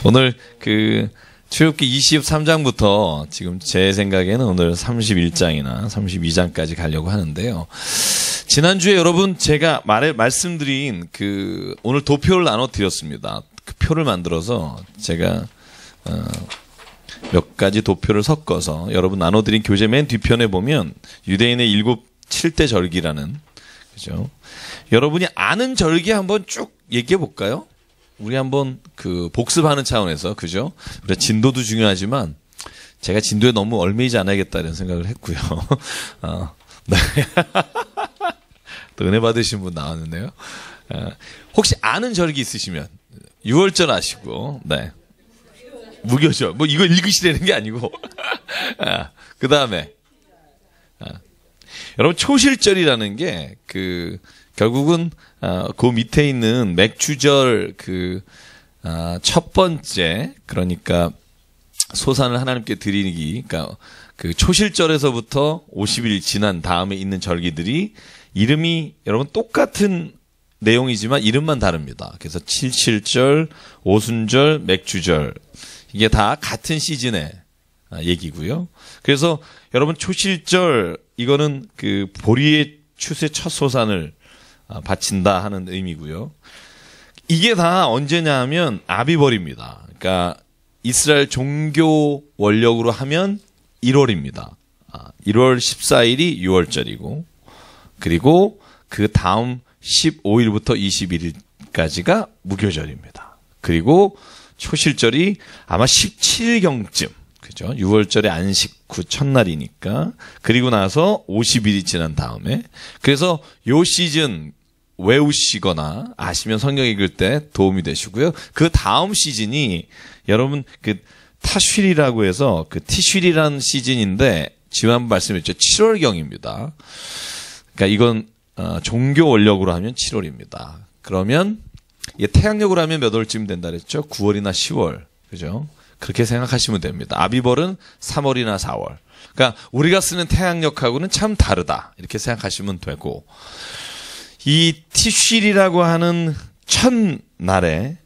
오늘 출애굽기 23장부터 지금 제 생각에는 오늘 31장이나 32장까지 가려고 하는데요. 지난주에 여러분 제가 말씀드린 오늘 도표를 나눠 드렸습니다. 그 표를 만들어서 제가 몇 가지 도표를 섞어서 여러분 나눠드린 교재 맨 뒤편에 보면 유대인의 7대 절기라는, 그죠? 여러분이 아는 절기 한번 쭉 얘기해 볼까요? 우리 한번 복습하는 차원에서, 그죠? 우리 진도도 중요하지만 제가 진도에 너무 얽매이지 않아야겠다 이런 생각을 했고요. 네. 또 은혜 받으신 분 나왔는데요. 혹시 아는 절기 있으시면 6월절 아시고, 네. 무교절. 뭐 이거 읽으시라는 게 아니고. 그 다음에 여러분 초실절이라는 게 결국은 그 밑에 있는 맥주절 첫 번째, 그러니까 소산을 하나님께 드리기, 그러니까 초실절에서부터 50일 지난 다음에 있는 절기들이 이름이 여러분 똑같은 내용이지만 이름만 다릅니다. 그래서 칠칠절, 오순절, 맥주절, 이게 다 같은 시즌의 얘기고요. 그래서 여러분 초실절, 이거는 보리의 추수의 첫 소산을 바친다 하는 의미고요. 이게 다 언제냐 하면 아비벌입니다. 그러니까 이스라엘 종교 원력으로 하면 1월입니다. 1월 14일이 6월절이고, 그리고 그 다음 15일부터 21일까지가 무교절입니다. 그리고 초실절이 아마 17일경쯤, 그죠? 6월절의 안식 후 첫날이니까. 그리고 나서 50일이 지난 다음에. 그래서 요 시즌 외우시거나 아시면 성경 읽을 때 도움이 되시고요. 그 다음 시즌이 여러분 타쉴이라고 해서 티쉴이라는 시즌인데 지난번 말씀했죠. 7월경입니다. 그러니까 이건 종교 원력으로 하면 7월입니다. 그러면 이게 태양력으로 하면 몇 월쯤 된다 그랬죠? 9월이나 10월. 그죠? 그렇게 생각하시면 됩니다. 아비벌은 3월이나 4월. 그러니까 우리가 쓰는 태양력하고는 참 다르다. 이렇게 생각하시면 되고, 이 티쉴이라고 하는 첫날에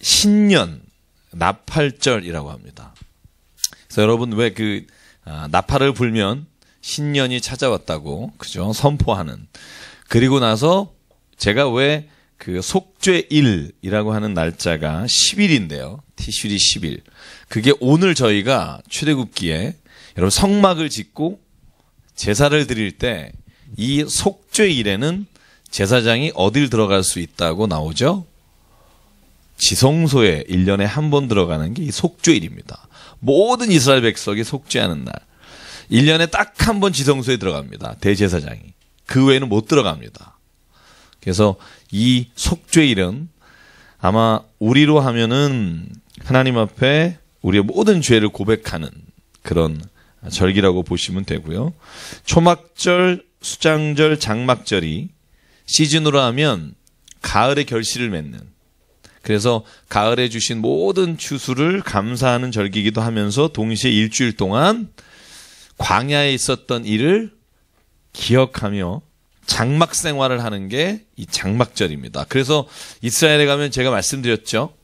신년, 나팔절이라고 합니다. 그래서 여러분 왜 나팔을 불면 신년이 찾아왔다고, 그죠? 선포하는. 그리고 나서 제가 왜 속죄일이라고 하는 날짜가 10일인데요. 티슐이 10일. 그게 오늘 저희가 출애굽기에 여러분 성막을 짓고 제사를 드릴 때 이 속죄일에는 제사장이 어딜 들어갈 수 있다고 나오죠? 지성소에 1년에 한 번 들어가는 게 이 속죄일입니다. 모든 이스라엘 백성이 속죄하는 날. 1년에 딱 한 번 지성소에 들어갑니다. 대제사장이. 그 외에는 못 들어갑니다. 그래서 이 속죄일은 아마 우리로 하면은 하나님 앞에 우리의 모든 죄를 고백하는 그런 절기라고 보시면 되고요. 초막절, 수장절, 장막절이 시즌으로 하면 가을의 결실을 맺는, 그래서 가을에 주신 모든 추수를 감사하는 절기이기도 하면서 동시에 일주일 동안 광야에 있었던 일을 기억하며 장막 생활을 하는 게 이 장막절입니다. 그래서 이스라엘에 가면 제가 말씀드렸죠.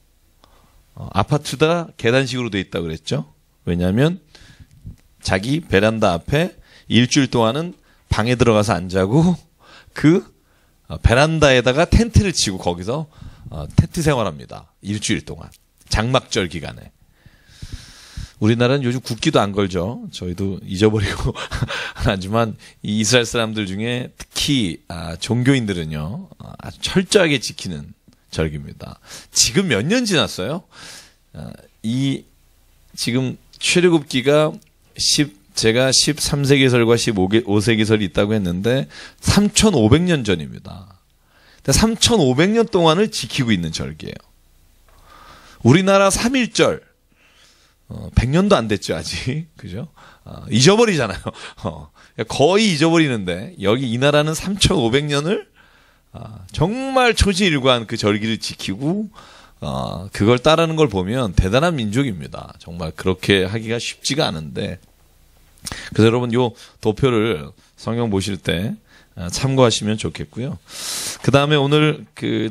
아파트가 계단식으로 돼 있다고 그랬죠. 왜냐하면 자기 베란다 앞에 일주일 동안은 방에 들어가서 안 자고 베란다에다가 텐트를 치고 거기서 텐트 생활합니다. 일주일 동안. 장막절 기간에. 우리나라는 요즘 국기도 안 걸죠. 저희도 잊어버리고 하지만 이 이스라엘 사람들 중에 특히 종교인들은요, 아주 철저하게 지키는 절기입니다. 지금 몇 년 지났어요? 지금 출애굽기가 제가 13세기설과 15세기설이 있다고 했는데 3,500년 전입니다. 3,500년 동안을 지키고 있는 절기예요. 우리나라 3.1절 100년도 안 됐죠, 아직. 그죠? 잊어버리잖아요. 거의 잊어버리는데, 여기 이 나라는 3,500년을 정말 초지일관 그 절기를 지키고, 그걸 따르는 걸 보면 대단한 민족입니다. 정말 그렇게 하기가 쉽지가 않은데. 그래서 여러분, 요 도표를 성경 보실 때 참고하시면 좋겠고요. 그 다음에 오늘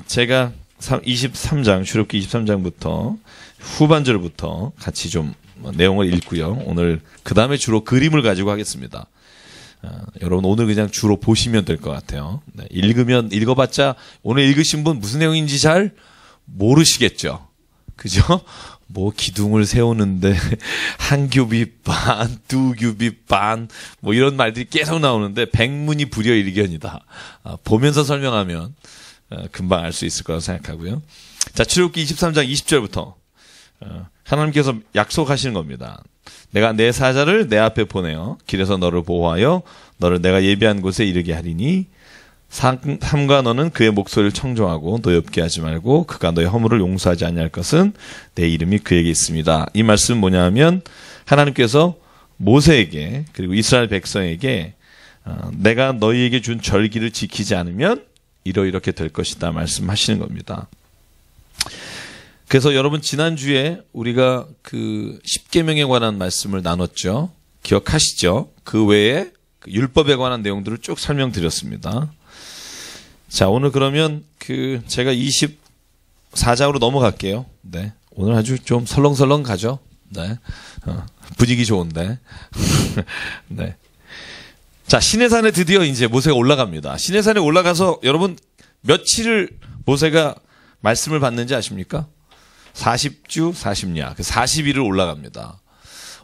제가 23장, 출애굽기 23장부터 후반절부터 같이 좀 내용을 읽고요. 오늘 그 다음에 주로 그림을 가지고 하겠습니다. 여러분 오늘 그냥 주로 보시면 될 것 같아요. 네, 읽어봤자 오늘 읽으신 분 무슨 내용인지 잘 모르시겠죠. 그죠? 뭐 기둥을 세우는데 한 규빗 반, 두 규빗 반, 뭐 이런 말들이 계속 나오는데 백문이 불여일견이다. 보면서 설명하면 금방 알 수 있을 거라고 생각하고요. 자, 출애굽기 23장 20절부터 하나님께서 약속하시는 겁니다. 내가 내 사자를 내 앞에 보내어 길에서 너를 보호하여 너를 내가 예비한 곳에 이르게 하리니 삼가 너는 그의 목소리를 청종하고 노엽게 하지 말고 그가 너의 허물을 용서하지 아니할 것은 내 이름이 그에게 있습니다. 이 말씀은 뭐냐 하면 하나님께서 모세에게 그리고 이스라엘 백성에게 내가 너희에게 준 절기를 지키지 않으면 이렇게 될 것이다 말씀하시는 겁니다. 그래서 여러분 지난주에 우리가 그 십계명에 관한 말씀을 나눴죠. 기억하시죠? 그 외에 율법에 관한 내용들을 쭉 설명드렸습니다. 자, 오늘 그러면 제가 24장으로 넘어갈게요. 네. 오늘 아주 좀 설렁설렁 가죠. 네. 분위기 좋은데. 네. 자, 시내산에 드디어 이제 모세가 올라갑니다. 시내산에 올라가서 여러분 며칠을 모세가 말씀을 받는지 아십니까? 40주 40야. 40일을 올라갑니다.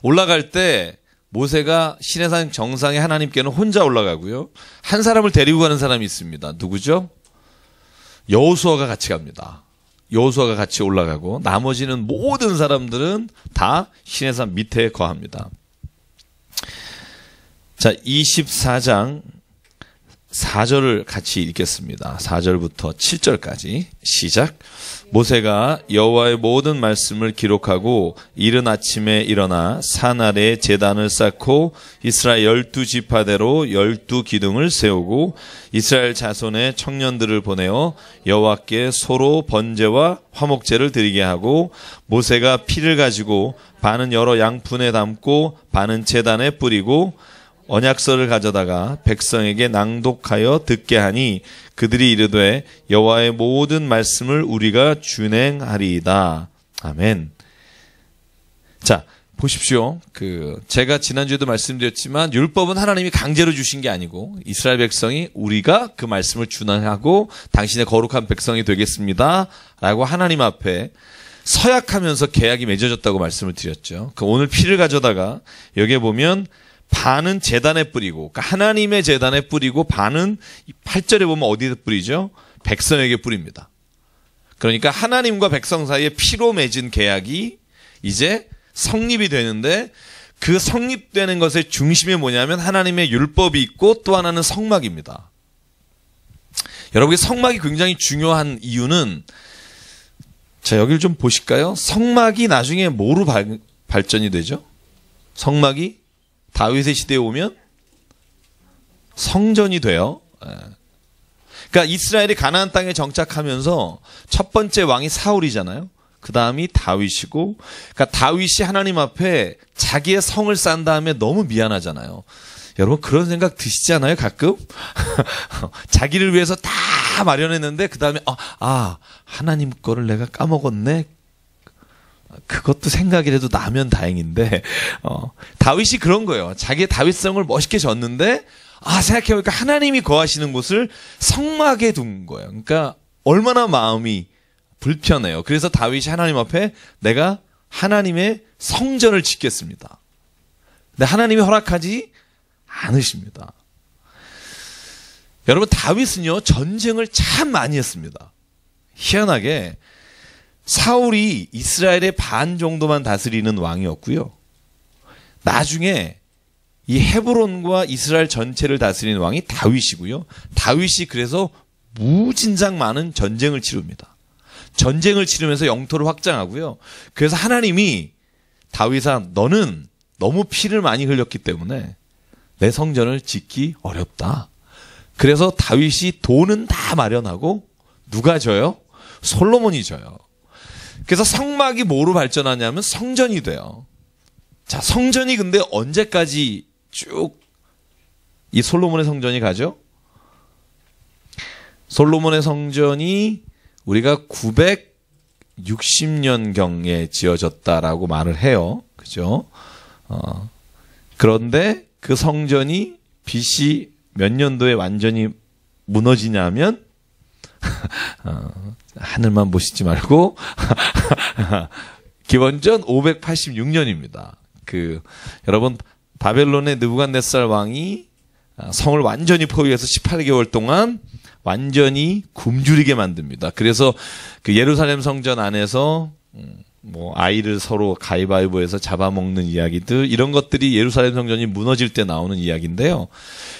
올라갈 때 모세가 시내산 정상에 하나님께는 혼자 올라가고요. 한 사람을 데리고 가는 사람이 있습니다. 누구죠? 여호수아가 같이 갑니다. 여호수아가 같이 올라가고 나머지는 모든 사람들은 다 시내산 밑에 거합니다. 자, 24장 4절을 같이 읽겠습니다. 4절부터 7절까지 시작. 모세가 여호와의 모든 말씀을 기록하고 이른 아침에 일어나 산 아래에 제단을 쌓고 이스라엘 12지파대로 12기둥을 세우고 이스라엘 자손의 청년들을 보내어 여호와께 소로 번제와 화목제를 드리게 하고 모세가 피를 가지고 반은 여러 양푼에 담고 반은 제단에 뿌리고 언약서를 가져다가 백성에게 낭독하여 듣게 하니 그들이 이르되 여호와의 모든 말씀을 우리가 준행하리이다. 아멘. 자, 보십시오. 제가 지난주에도 말씀드렸지만 율법은 하나님이 강제로 주신 게 아니고 이스라엘 백성이 우리가 그 말씀을 준행하고 당신의 거룩한 백성이 되겠습니다. 라고 하나님 앞에 서약하면서 계약이 맺어졌다고 말씀을 드렸죠. 오늘 피를 가져다가 여기에 보면 반은 제단에 뿌리고, 그러니까 하나님의 제단에 뿌리고, 반은 8절에 보면 어디에 뿌리죠? 백성에게 뿌립니다. 그러니까 하나님과 백성 사이에 피로 맺은 계약이 이제 성립이 되는데, 그 성립되는 것의 중심이 뭐냐면 하나님의 율법이 있고 또 하나는 성막입니다. 여러분의 성막이 굉장히 중요한 이유는, 자, 여기를 좀 보실까요? 성막이 나중에 뭐로 발전이 되죠? 성막이 다윗의 시대에 오면 성전이 돼요. 그러니까 이스라엘이 가나안 땅에 정착하면서 첫 번째 왕이 사울이잖아요. 그 다음이 다윗이고, 그러니까 다윗이 하나님 앞에 자기의 성을 쌓은 다음에 너무 미안하잖아요. 여러분 그런 생각 드시지 않아요? 가끔? 자기를 위해서 다 마련했는데 그 다음에 하나님 거를 내가 까먹었네. 그것도 생각이라도 나면 다행인데 다윗이 그런 거예요. 자기의 다윗성을 멋있게 졌는데 생각해보니까 하나님이 거하시는 곳을 성막에 둔 거예요. 그러니까 얼마나 마음이 불편해요. 그래서 다윗이 하나님 앞에 내가 하나님의 성전을 짓겠습니다. 근데 하나님이 허락하지 않으십니다. 여러분 다윗은요 전쟁을 참 많이 했습니다. 희한하게 사울이 이스라엘의 반 정도만 다스리는 왕이었고요. 나중에 이 헤브론과 이스라엘 전체를 다스리는 왕이 다윗이고요. 다윗이 그래서 무진장 많은 전쟁을 치릅니다. 전쟁을 치르면서 영토를 확장하고요. 그래서 하나님이 다윗아 너는 너무 피를 많이 흘렸기 때문에 내 성전을 짓기 어렵다. 그래서 다윗이 돈은 다 마련하고 누가 져요? 솔로몬이 져요. 그래서 성막이 뭐로 발전하냐면 성전이 돼요. 자, 성전이 근데 언제까지 쭉 이 솔로몬의 성전이 가죠? 솔로몬의 성전이 우리가 960년경에 지어졌다라고 말을 해요. 그죠? 그런데 그 성전이 BC 몇 년도에 완전히 무너지냐면 하늘만 보시지 말고 기원전 586년입니다. 여러분 바벨론의 느부갓네살 왕이 성을 완전히 포위해서 18개월 동안 완전히 굶주리게 만듭니다. 그래서 그 예루살렘 성전 안에서 아이를 서로 가위바위보해서 잡아먹는 이야기들, 이런 것들이 예루살렘 성전이 무너질 때 나오는 이야기인데요.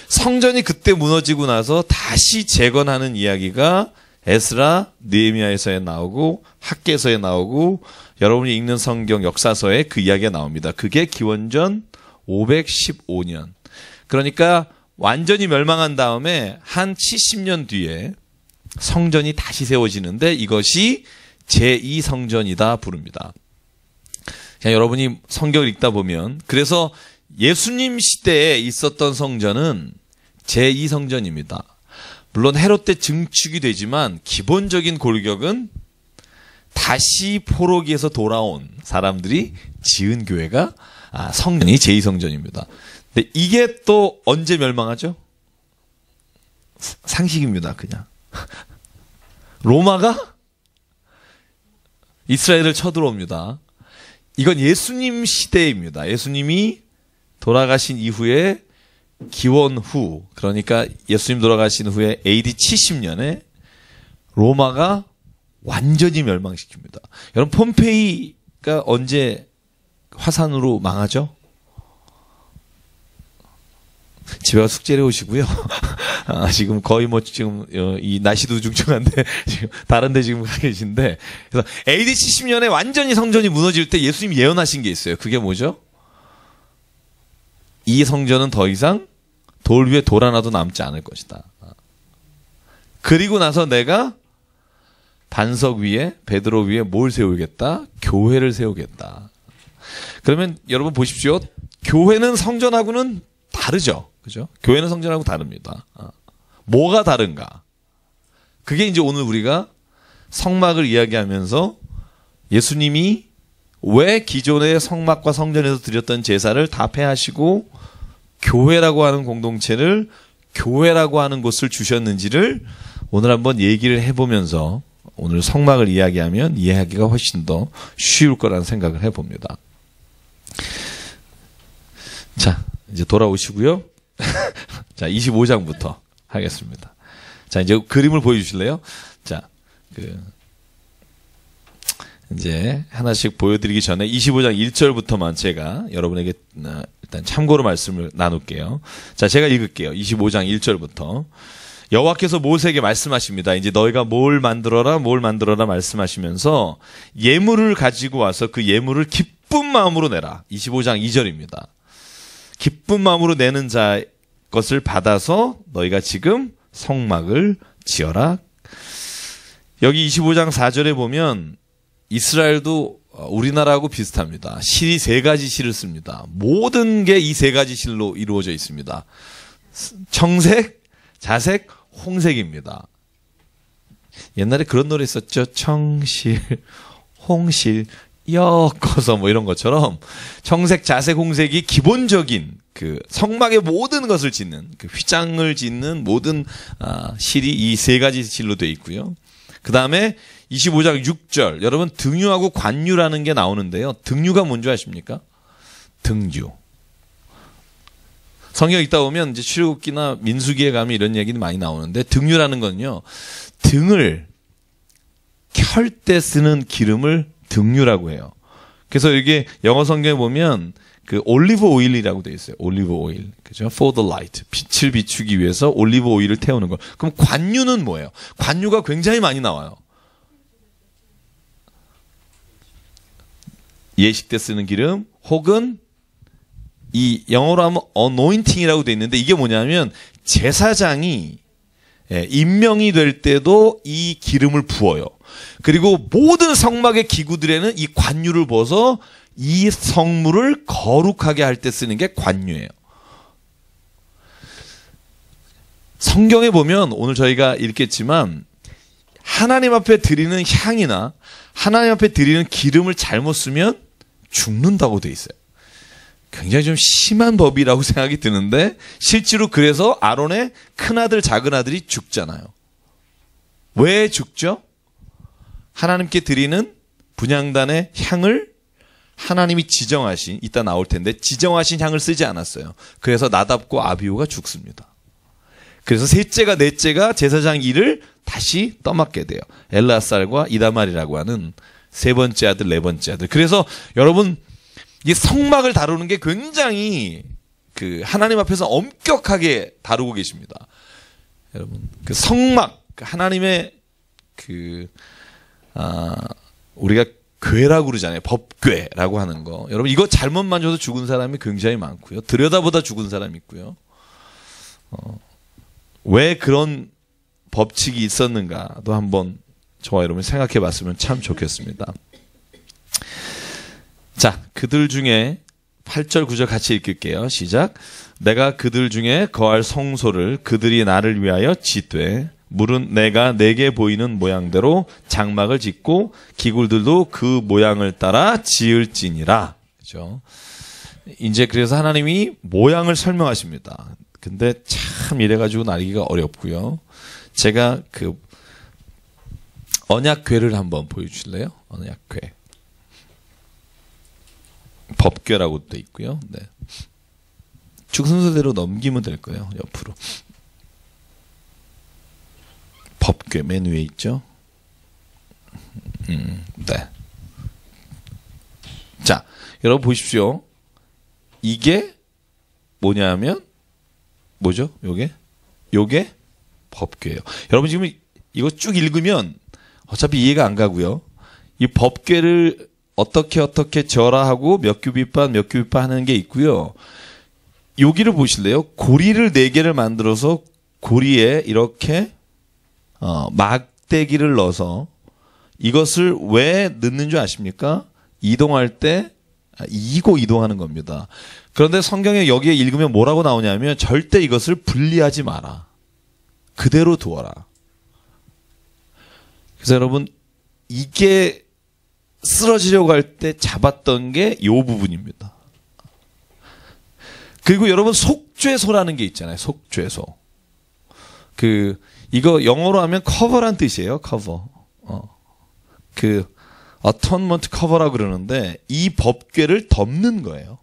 성전이 그때 무너지고 나서 다시 재건하는 이야기가 에스라, 느헤미야에서에 나오고 학개서에 나오고 여러분이 읽는 성경 역사서에 그 이야기가 나옵니다. 그게 기원전 515년. 그러니까 완전히 멸망한 다음에 한 70년 뒤에 성전이 다시 세워지는데 이것이 제2성전이다 부릅니다. 그냥 여러분이 성경을 읽다 보면, 그래서 예수님 시대에 있었던 성전은 제2성전입니다. 물론 헤롯 때 증축이 되지만 기본적인 골격은 다시 포로기에서 돌아온 사람들이 지은 교회가 성전이 제2성전입니다. 근데 이게 또 언제 멸망하죠? 상식입니다, 그냥. 로마가 이스라엘을 쳐들어옵니다. 이건 예수님 시대입니다. 예수님이 돌아가신 이후에 기원 후, 그러니까 예수님 돌아가신 후에 AD 70년에 로마가 완전히 멸망시킵니다. 여러분, 폼페이가 언제 화산으로 망하죠? 집에 가서 숙제를 해오시고요. 지금 거의 이 날씨도 중중한데, 지금 다른데 지금 가 계신데, 그래서 AD 70년에 완전히 성전이 무너질 때 예수님이 예언하신 게 있어요. 그게 뭐죠? 이 성전은 더 이상 돌 위에 돌 하나도 남지 않을 것이다. 그리고 나서 내가 반석 위에, 베드로 위에 뭘 세우겠다? 교회를 세우겠다. 그러면 여러분 보십시오. 교회는 성전하고는 다르죠. 그죠? 교회는 성전하고 다릅니다. 뭐가 다른가? 그게 이제 오늘 우리가 성막을 이야기하면서 예수님이 왜 기존의 성막과 성전에서 드렸던 제사를 다 폐하시고 교회라고 하는 공동체를, 교회라고 하는 곳을 주셨는지를 오늘 한번 얘기를 해보면서 오늘 성막을 이야기하면 이해하기가 훨씬 더 쉬울 거라는 생각을 해봅니다. 자, 이제 돌아오시고요. 자, 25장부터 하겠습니다. 자, 이제 그림을 보여주실래요? 자, 이제 하나씩 보여드리기 전에 25장 1절부터만 제가 여러분에게 일단 참고로 말씀을 나눌게요. 자, 제가 읽을게요. 25장 1절부터. 여호와께서 모세에게 말씀하십니다. 이제 너희가 뭘 만들어라 말씀하시면서 예물을 가지고 와서 그 예물을 기쁜 마음으로 내라. 25장 2절입니다. 기쁜 마음으로 내는 자 것을 받아서 너희가 지금 성막을 지어라. 여기 25장 4절에 보면 이스라엘도 우리나라하고 비슷합니다. 실이 세 가지 실을 씁니다. 모든 게 이 세 가지 실로 이루어져 있습니다. 청색, 자색, 홍색입니다. 옛날에 그런 노래 있었죠. 청실, 홍실, 엮어서 뭐 이런 것처럼 청색, 자색, 홍색이 기본적인 그 성막의 모든 것을 짓는, 그 휘장을 짓는 모든 실이 이 세 가지 실로 되어 있고요. 그 다음에 25장 6절, 여러분 등유하고 관유라는 게 나오는데요. 등유가 뭔지 아십니까? 등유. 성경 읽다 보면 이제 출애굽기나 민수기에 가면 이런 얘기는 많이 나오는데, 등유라는 건요, 등을 켤 때 쓰는 기름을 등유라고 해요. 그래서 이게 영어 성경에 보면 그 올리브 오일이라고 되어 있어요. 올리브 오일. 그죠? For the light. 빛을 비추기 위해서 올리브 오일을 태우는 거. 그럼 관유는 뭐예요? 관유가 굉장히 많이 나와요. 예식 때 쓰는 기름, 혹은 이 영어로 하면 anointing이라고 되어 있는데, 이게 뭐냐면 제사장이 임명이 될 때도 이 기름을 부어요. 그리고 모든 성막의 기구들에는 이 관유를 부어서 이 성물을 거룩하게 할 때 쓰는 게 관유예요. 성경에 보면 오늘 저희가 읽겠지만 하나님 앞에 드리는 향이나 하나님 앞에 드리는 기름을 잘못 쓰면 죽는다고 돼 있어요. 굉장히 좀 심한 법이라고 생각이 드는데 실제로 그래서 아론의 큰아들 작은아들이 죽잖아요. 왜 죽죠? 하나님께 드리는 분향단의 향을 하나님이 지정하신, 이따 나올 텐데 지정하신 향을 쓰지 않았어요. 그래서 나답과 아비후가 죽습니다. 그래서 셋째가 넷째가 제사장 일을 다시 떠맡게 돼요. 엘라살과 이다말이라고 하는 세 번째 아들, 네 번째 아들. 그래서 여러분 이 성막을 다루는 게 굉장히 그 하나님 앞에서 엄격하게 다루고 계십니다. 여러분 그 성막, 하나님의 우리가 괴라고 그러잖아요. 법궤라고 하는 거. 여러분 이거 잘못 만져서 죽은 사람이 굉장히 많고요. 들여다보다 죽은 사람이 있고요. 왜 그런 법칙이 있었는가도 한번 저와 여러분 생각해 봤으면 참 좋겠습니다. 자, 그들 중에 8절 9절 같이 읽을게요. 시작. 내가 그들 중에 거할 성소를 그들이 나를 위하여 짓되 물은 내가 내게 보이는 모양대로 장막을 짓고 기굴들도 그 모양을 따라 지을지니라. 그죠? 이제 그래서 하나님이 모양을 설명하십니다. 근데 참 이래가지고 알기가 어렵고요. 제가 그 언약궤를 한번 보여주실래요? 언약궤. 법궤라고 돼 있고요. 네. 쭉 순서대로 넘기면 될 거예요. 옆으로. 법궤 맨 위에 있죠. 네. 자, 여러분 보십시오. 이게 뭐냐면 뭐죠? 요게 법궤예요. 여러분 지금 이거 쭉 읽으면 어차피 이해가 안 가고요. 이 법궤를 어떻게 절하하고 몇 규빗반 몇 규빗반 하는 게 있고요. 여기를 보실래요? 고리를 4개를 만들어서 고리에 이렇게 막대기를 넣어서 이것을 왜 넣는 줄 아십니까? 이동할 때 이고 이동하는 겁니다. 그런데 성경에 여기에 읽으면 뭐라고 나오냐면 절대 이것을 분리하지 마라. 그대로 두어라. 그래서 여러분 이게 쓰러지려고 할 때 잡았던 게 이 부분입니다. 그리고 여러분 속죄소라는 게 있잖아요. 속죄소. 이거 영어로 하면 커버란 뜻이에요. 커버. 어톤먼트 커버라고 그러는데 이 법궤를 덮는 거예요.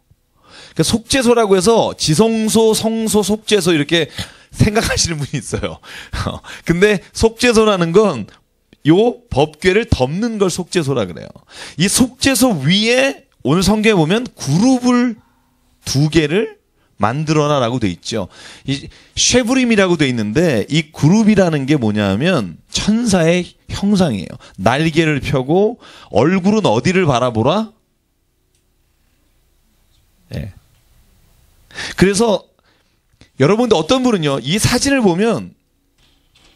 그러니까 속죄소라고 해서 지성소, 성소, 속죄소 이렇게 생각하시는 분이 있어요. 근데 속죄소라는 건 요 법궤를 덮는 걸 속죄소라 그래요. 이 속죄소 위에 오늘 성경에 보면 그룹을 2개를 만들어라라고 돼 있죠. 이 쉐브림이라고 돼 있는데 이 그룹이라는 게 뭐냐면 천사의 형상이에요. 날개를 펴고 얼굴은 어디를 바라보라? 네. 그래서 여러분들 어떤 분은요 이 사진을 보면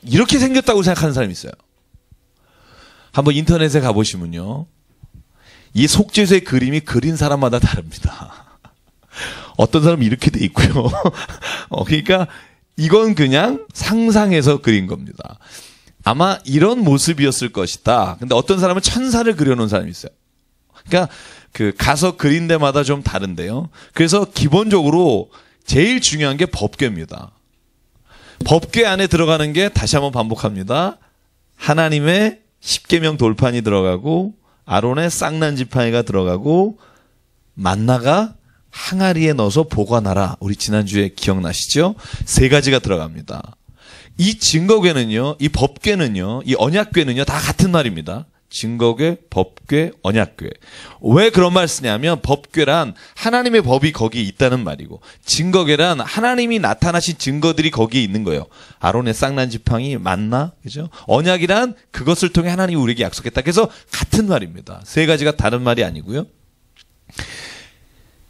이렇게 생겼다고 생각하는 사람이 있어요. 한번 인터넷에 가보시면요 이 속죄소의 그림이 그린 사람마다 다릅니다. 어떤 사람은 이렇게 돼 있고요. 그러니까 이건 그냥 상상해서 그린 겁니다. 아마 이런 모습이었을 것이다. 근데 어떤 사람은 천사를 그려놓은 사람이 있어요. 그러니까 가서 그린 데마다 좀 다른데요. 그래서 기본적으로 제일 중요한 게 법궤입니다. 법궤 안에 들어가는 게 다시 한번 반복합니다. 하나님의 십계명 돌판이 들어가고 아론의 쌍난 지팡이가 들어가고 만나가 항아리에 넣어서 보관하라. 우리 지난주에 기억나시죠? 3가지가 들어갑니다. 이 증거궤는요, 이 법궤는요, 이 언약궤는요, 다 같은 말입니다. 증거궤, 법궤, 언약궤. 왜 그런 말 쓰냐면 법궤란 하나님의 법이 거기에 있다는 말이고 증거궤란 하나님이 나타나신 증거들이 거기에 있는 거예요. 아론의 쌍난 지팡이 만나, 그죠? 언약이란 그것을 통해 하나님이 우리에게 약속했다. 그래서 같은 말입니다. 3가지가 다른 말이 아니고요.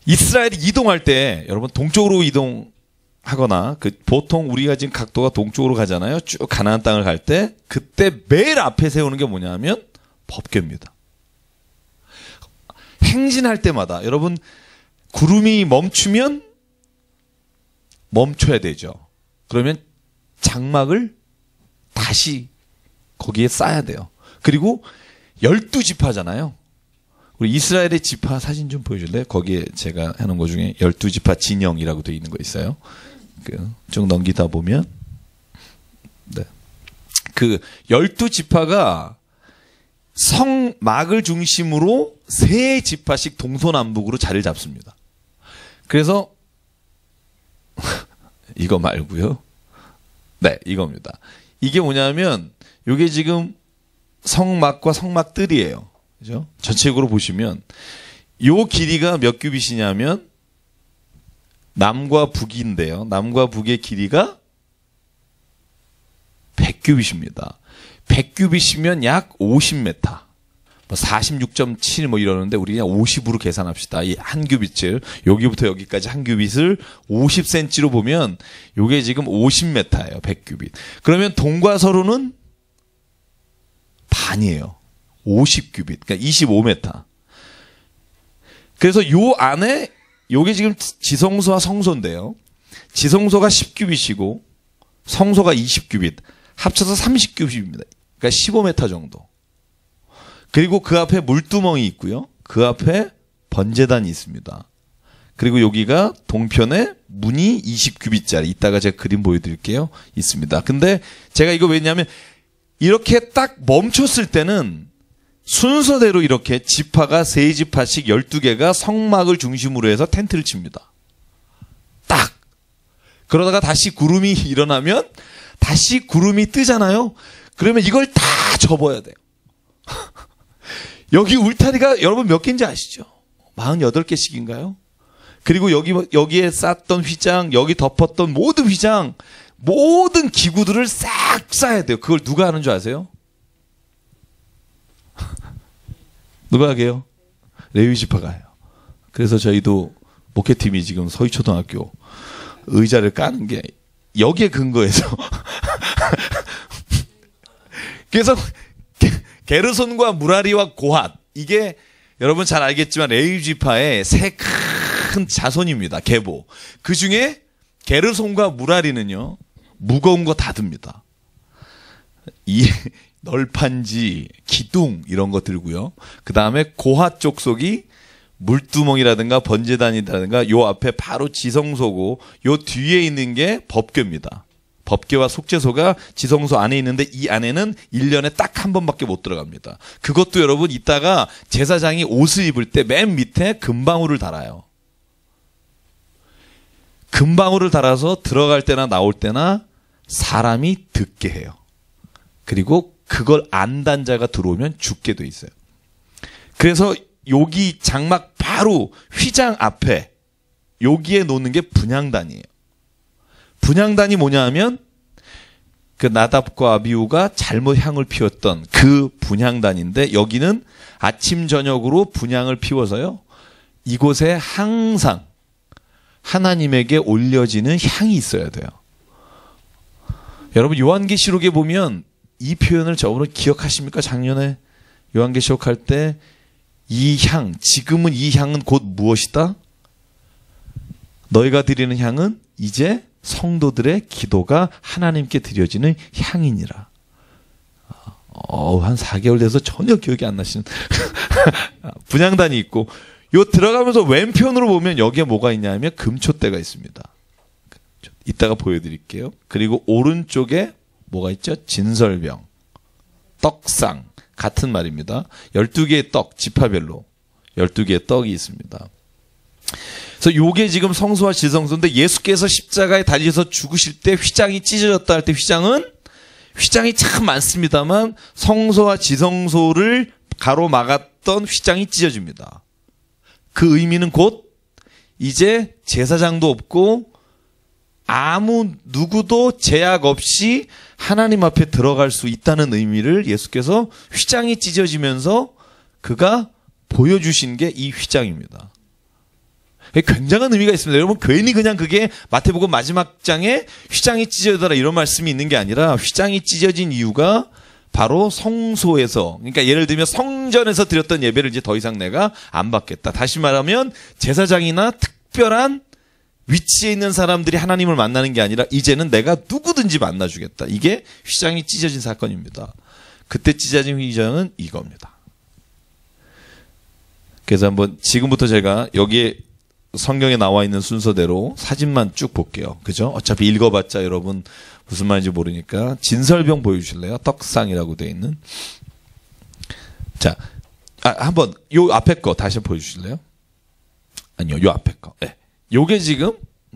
이스라엘이 이동할 때 여러분 동쪽으로 이동하거나 보통 우리가 지금 각도가 동쪽으로 가잖아요. 쭉 가나안 땅을 갈 때 그때 매일 앞에 세우는 게 뭐냐면 법궤입니다. 행진할 때마다 여러분 구름이 멈추면 멈춰야 되죠. 그러면 장막을 다시 거기에 쌓아야 돼요. 그리고 12지파잖아요. 우리 이스라엘의 지파 사진 좀 보여줄래요? 거기에 제가 해놓은 것 중에 12지파 진영이라고 되어 있는 거 있어요. 쭉 넘기다 보면, 네. 12지파가 성막을 중심으로 3지파씩 동서남북으로 자리를 잡습니다. 그래서, 이거 말고요. 네, 이겁니다. 이게 뭐냐면, 이게 지금 성막과 성막들이에요. 그죠? 전체적으로 보시면, 요 길이가 몇 규빗이냐면, 남과 북인데요. 남과 북의 길이가 100규빗입니다. 100규빗이면 약 50m. 46.7 뭐 이러는데 우리 그냥 50으로 계산합시다. 이 한 규빗을 여기부터 여기까지 한 규빗을 50cm로 보면 요게 지금 50m예요. 100규빗. 그러면 동과 서로는 반이에요. 50규빗. 그러니까 25m. 그래서 요 안에 요게 지금 지성소와 성소인데요. 지성소가 10규빗이고 성소가 20규빗. 합쳐서 30규빗입니다. 그러니까 15m 정도. 그리고 그 앞에 물두멍이 있고요. 그 앞에 번제단이 있습니다. 그리고 여기가 동편에 문이 20규빗짜리, 이따가 제가 그림 보여드릴게요. 있습니다. 근데 제가 이거 왜냐면 이렇게 딱 멈췄을 때는 순서대로 이렇게 지파가 3지파씩 12개가 성막을 중심으로 해서 텐트를 칩니다. 딱. 그러다가 다시 구름이 일어나면 다시 구름이 뜨잖아요. 그러면 이걸 다 접어야 돼요. 여기 울타리가 여러분 몇 개인지 아시죠? 48개씩인가요? 그리고 여기에 쌌던 휘장, 여기 덮었던 모든 휘장, 모든 기구들을 싹 쌓아야 돼요. 그걸 누가 하는 줄 아세요? 누가 하게요? 레위지파가 해요. 그래서 저희도 목회팀이 지금 서희초등학교 의자를 까는 게 여기에 근거해서 그래서 게르손과 무라리와 고핫, 이게 여러분 잘 알겠지만 레위지파의 세 큰 자손입니다. 계보. 그 중에 게르손과 무라리는요 무거운 거 다 듭니다. 이 널판지, 기둥 이런 거 들고요. 그 다음에 고핫 족속이 물두멍이라든가 번제단이라든가 요 앞에 바로 지성소고 요 뒤에 있는 게 법궤입니다. 법궤와 속죄소가 지성소 안에 있는데 이 안에는 1년에 딱 한 번밖에 못 들어갑니다. 그것도 여러분 이따가 제사장이 옷을 입을 때 맨 밑에 금방울을 달아요. 금방울을 달아서 들어갈 때나 나올 때나 사람이 듣게 해요. 그리고 그걸 안 단 자가 들어오면 죽게 돼 있어요. 그래서 여기 장막 바로 휘장 앞에 여기에 놓는 게 분향단이에요. 분향단이 뭐냐 하면 그 나답과 아비후가 잘못 향을 피웠던 그 분향단인데 여기는 아침 저녁으로 분향을 피워서요. 이곳에 항상 하나님에게 올려지는 향이 있어야 돼요. 여러분 요한계시록에 보면 이 표현을 저분은 기억하십니까? 작년에 요한계시록 할 때 이 향, 지금은 이 향은 곧 무엇이다? 너희가 드리는 향은 이제 성도들의 기도가 하나님께 드려지는 향이니라. 한 4개월 돼서 전혀 기억이 안 나시는 분향단이 있고 요 들어가면서 왼편으로 보면 여기에 뭐가 있냐면 금촛대가 있습니다. 이따가 보여드릴게요. 그리고 오른쪽에 뭐가 있죠? 진설병, 떡상 같은 말입니다. 12개의 떡, 지파별로 12개의 떡이 있습니다. 그래서 요게 지금 성소와 지성소인데 예수께서 십자가에 달리셔서 죽으실 때 휘장이 찢어졌다 할 때 휘장이 참 많습니다만 성소와 지성소를 가로막았던 휘장이 찢어집니다. 그 의미는 곧 이제 제사장도 없고 아무 누구도 제약 없이 하나님 앞에 들어갈 수 있다는 의미를 예수께서 휘장이 찢어지면서 그가 보여주신 게 이 휘장입니다. 굉장한 의미가 있습니다. 여러분 괜히 그냥 그게 마태복음 마지막 장에 휘장이 찢어져라 이런 말씀이 있는 게 아니라 휘장이 찢어진 이유가 바로 성소에서, 그러니까 예를 들면 성전에서 드렸던 예배를 이제 더 이상 내가 안 받겠다. 다시 말하면 제사장이나 특별한 위치에 있는 사람들이 하나님을 만나는 게 아니라 이제는 내가 누구든지 만나주겠다. 이게 휘장이 찢어진 사건입니다. 그때 찢어진 휘장은 이겁니다. 그래서 한번 지금부터 제가 여기에 성경에 나와 있는 순서대로 사진만 쭉 볼게요. 그죠? 어차피 읽어봤자 여러분 무슨 말인지 모르니까 진설병 보여주실래요? 떡상이라고 되어 있는. 자, 한번 요 앞에 거 다시 보여주실래요? 아니요, 요 앞에 거. 네. 요게 지금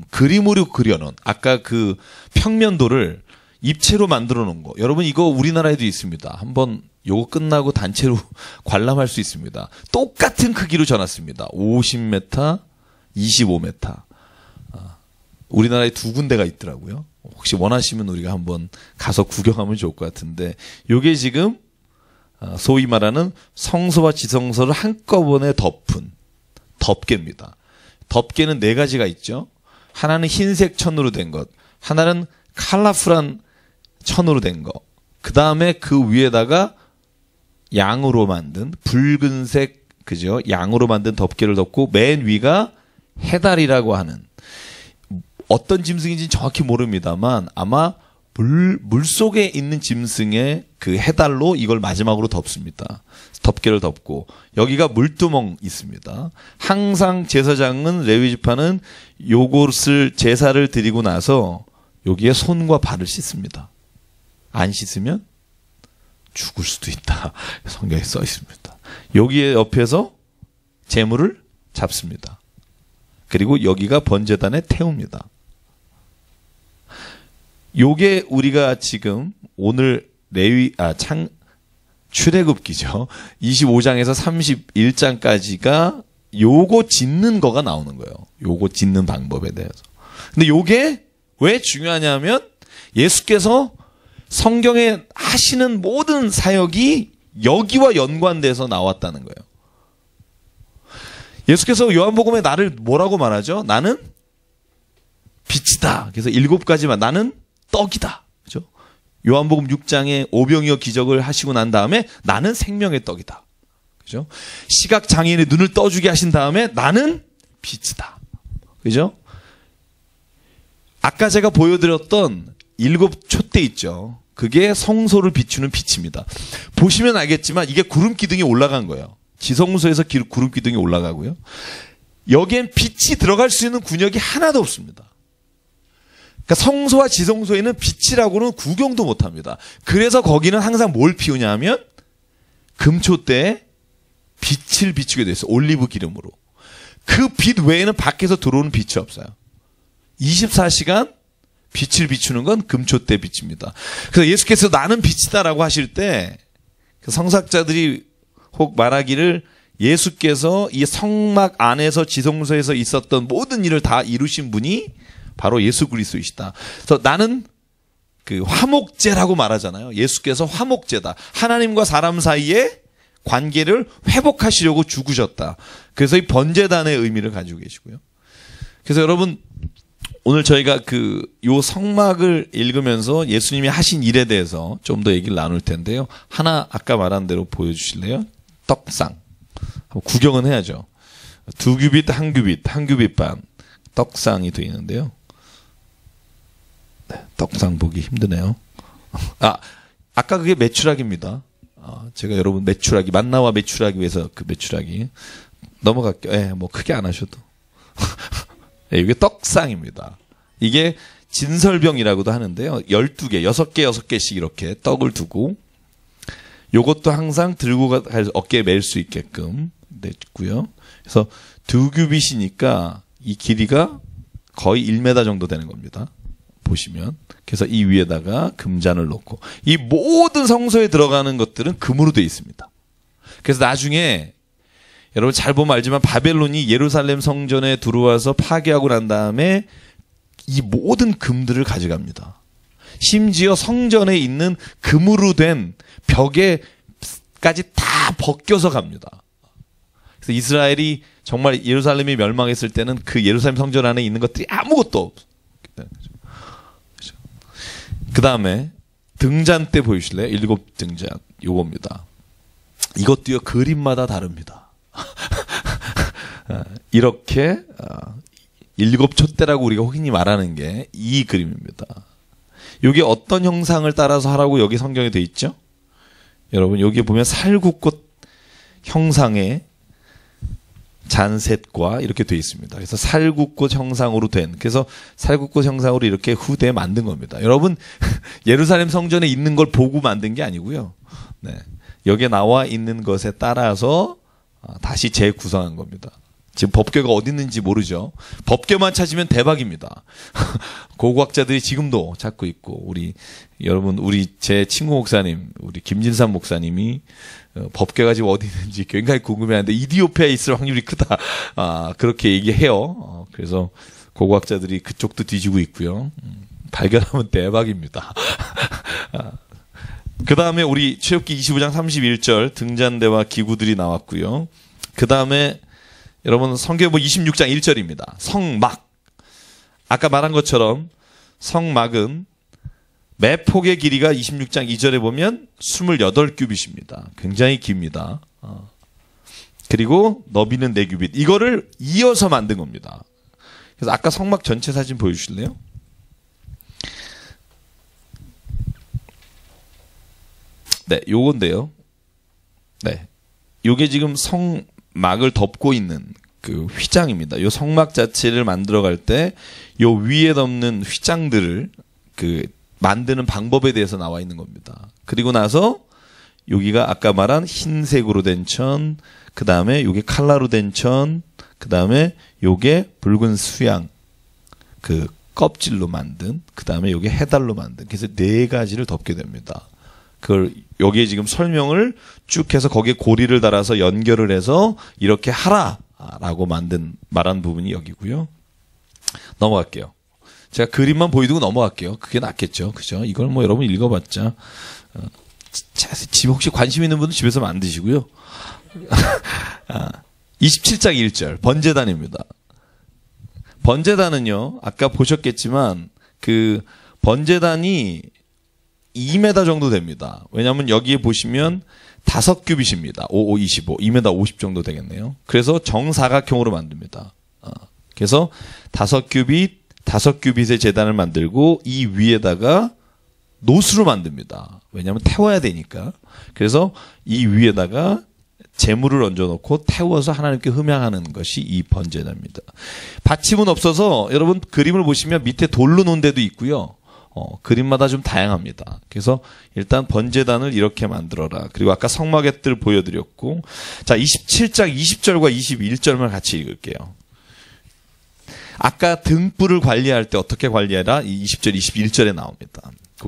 그림으로 그려놓은 아까 그 평면도를 입체로 만들어 놓은 거. 여러분 이거 우리나라에도 있습니다. 한번 요거 끝나고 단체로 관람할 수 있습니다. 똑같은 크기로 전놨습니다. 50m, 25m. 우리나라에 2군데가 있더라고요. 혹시 원하시면 우리가 한번 가서 구경하면 좋을 것 같은데 요게 지금 소위 말하는 성소와 지성소를 한꺼번에 덮은 덮개입니다. 덮개는 4가지가 있죠. 하나는 흰색 천으로 된 것, 하나는 컬러풀한 천으로 된 거, 그 다음에 그 위에다가 양으로 만든 붉은색, 그죠? 양으로 만든 덮개를 덮고 맨 위가 해달이라고 하는, 어떤 짐승인지 정확히 모릅니다만 아마 물 속에 있는 짐승의 그 해달로 이걸 마지막으로 덮습니다. 덮개를 덮고 여기가 물두멍 있습니다. 항상 제사장은 레위지파는 요것을 제사를 드리고 나서 여기에 손과 발을 씻습니다. 안 씻으면 죽을 수도 있다. 성경에 써 있습니다. 여기에 옆에서 제물을 잡습니다. 그리고 여기가 번제단에 태웁니다. 요게 우리가 지금 오늘 출애굽기죠. 25장에서 31장까지가 요거 짓는 거가 나오는 거예요. 요거 짓는 방법에 대해서. 근데 요게 왜 중요하냐면 예수께서 성경에 하시는 모든 사역이 여기와 연관돼서 나왔다는 거예요. 예수께서 요한복음에 나를 뭐라고 말하죠? 나는 빛이다. 그래서 7가지만 나는 떡이다. 그죠? 요한복음 6장에 오병이어 기적을 하시고 난 다음에 나는 생명의 떡이다. 그죠? 시각 장애인의 눈을 떠주게 하신 다음에 나는 빛이다. 그죠? 아까 제가 보여드렸던 7 촛대 있죠. 그게 성소를 비추는 빛입니다. 보시면 알겠지만 이게 구름 기둥이 올라간 거예요. 지성소에서 구름 기둥이 올라가고요. 여기엔 빛이 들어갈 수 있는 군역이 하나도 없습니다. 그러니까 성소와 지성소에는 빛이라고는 구경도 못합니다. 그래서 거기는 항상 뭘 피우냐 하면 금초대에 빛을 비추게 돼 있어요. 올리브 기름으로. 그 빛 외에는 밖에서 들어오는 빛이 없어요. 24시간 빛을 비추는 건 금초대 빛입니다. 그래서 예수께서 나는 빛이다라고 하실 때 성사학자들이 혹 말하기를 예수께서 이 성막 안에서 지성소에서 있었던 모든 일을 다 이루신 분이 바로 예수 그리스도이시다. 그래서 나는 그 화목제라고 말하잖아요. 예수께서 화목제다. 하나님과 사람 사이의 관계를 회복하시려고 죽으셨다. 그래서 이 번제단의 의미를 가지고 계시고요. 그래서 여러분 오늘 저희가 요 성막을 읽으면서 예수님이 하신 일에 대해서 좀 더 얘기를 나눌 텐데요. 하나 아까 말한 대로 보여주실래요? 떡상. 구경은 해야죠. 2규빗, 1규빗, 1규빗 반 떡상이 되어 있는데요. 네, 떡상 보기 힘드네요. 아까 그게 메추라기입니다. 제가 여러분 메추라기, 만나와 메추라기 위해서 그 메추라기 넘어갈게요. 예, 뭐 크게 안 하셔도. 네, 이게 떡상입니다. 이게 진설병이라고도 하는데요. 12개, 6개씩 이렇게 떡을 두고 요것도 항상 들고 어깨에 맬 수 있게끔 냈고요. 그래서 2규빗이니까 이 길이가 거의 1m 정도 되는 겁니다. 보시면. 그래서 이 위에다가 금잔을 놓고 이 모든 성소에 들어가는 것들은 금으로 되어 있습니다. 그래서 나중에 여러분 잘 보면 알지만 바벨론이 예루살렘 성전에 들어와서 파괴하고 난 다음에 이 모든 금들을 가져갑니다. 심지어 성전에 있는 금으로 된 벽에까지 다 벗겨서 갑니다. 그래서 이스라엘이 정말 예루살렘이 멸망했을 때는 그 예루살렘 성전 안에 있는 것들이 아무것도 없어요. 그 다음에 등잔 때 보이실래요? 7등잔 요겁니다. 이것도요 그림마다 다릅니다. 이렇게 7 촛대라고 우리가 흔히 말하는 게 이 그림입니다. 이게 어떤 형상을 따라서 하라고 여기 성경에 돼 있죠? 여러분 여기에 보면 살구꽃 형상의 잔셋과 이렇게 되어 있습니다. 그래서 살구꽃 형상으로 된, 그래서 살구꽃 형상으로 이렇게 후대에 만든 겁니다. 여러분 예루살렘 성전에 있는 걸 보고 만든 게 아니고요. 네. 여기에 나와 있는 것에 따라서 다시 재구성한 겁니다. 지금 법궤가 어디 있는지 모르죠. 법궤만 찾으면 대박입니다. 고고학자들이 지금도 찾고 있고, 여러분 제 친구 목사님, 우리 김진삼 목사님이 법궤가 지금 어디 있는지 굉장히 궁금해하는데 이디오피아에 있을 확률이 크다. 그렇게 얘기해요. 그래서 고고학자들이 그쪽도 뒤지고 있고요. 발견하면 대박입니다. 그 다음에 우리 출애굽기 25장 31절 등잔대와 기구들이 나왔고요. 그 다음에 여러분 성경에 26장 1절입니다. 성막. 아까 말한 것처럼 성막은 매폭의 길이가 26장 2절에 보면 28규빗입니다. 굉장히 깁니다. 그리고 너비는 4규빗. 이거를 이어서 만든 겁니다. 그래서 아까 성막 전체 사진 보여주실래요? 네, 요건데요. 네. 요게 지금 성막을 덮고 있는 그 휘장입니다. 요 성막 자체를 만들어 갈 때 요 위에 덮는 휘장들을 만드는 방법에 대해서 나와 있는 겁니다. 그리고 나서 여기가 아까 말한 흰색으로 된 천, 그 다음에 요게 칼라로 된 천, 그 다음에 요게 붉은 수양, 껍질로 만든, 그 다음에 요게 해달로 만든, 그래서 4가지를 덮게 됩니다. 그걸 여기에 지금 설명을 쭉 해서 거기에 고리를 달아서 연결을 해서 이렇게 하라라고 말한 부분이 여기고요. 넘어갈게요. 제가 그림만 보여두고 넘어갈게요. 그게 낫겠죠. 그죠? 이걸 여러분 읽어봤자. 집 혹시 관심 있는 분은 집에서 만드시고요. 27장 1절. 번제단입니다. 번제단은요, 아까 보셨겠지만, 번제단이 2m 정도 됩니다. 왜냐하면 여기에 보시면 5규빗입니다. 5, 25, 2m 50 정도 되겠네요. 그래서 정사각형으로 만듭니다. 그래서 5규빗의 제단을 만들고 이 위에다가 노수로 만듭니다. 왜냐하면 태워야 되니까. 그래서 이 위에다가 재물을 얹어놓고 태워서 하나님께 흠양하는 것이 이 번제단입니다. 받침은 없어서 여러분 그림을 보시면 밑에 돌로 놓은 데도 있고요. 그림마다 좀 다양합니다. 그래서 일단 번제단을 이렇게 만들어라. 그리고 아까 성막의뜰 보여드렸고, 자 27장 20절과 21절만 같이 읽을게요. 아까 등불을 관리할 때 어떻게 관리해라? 20절 21절에 나옵니다.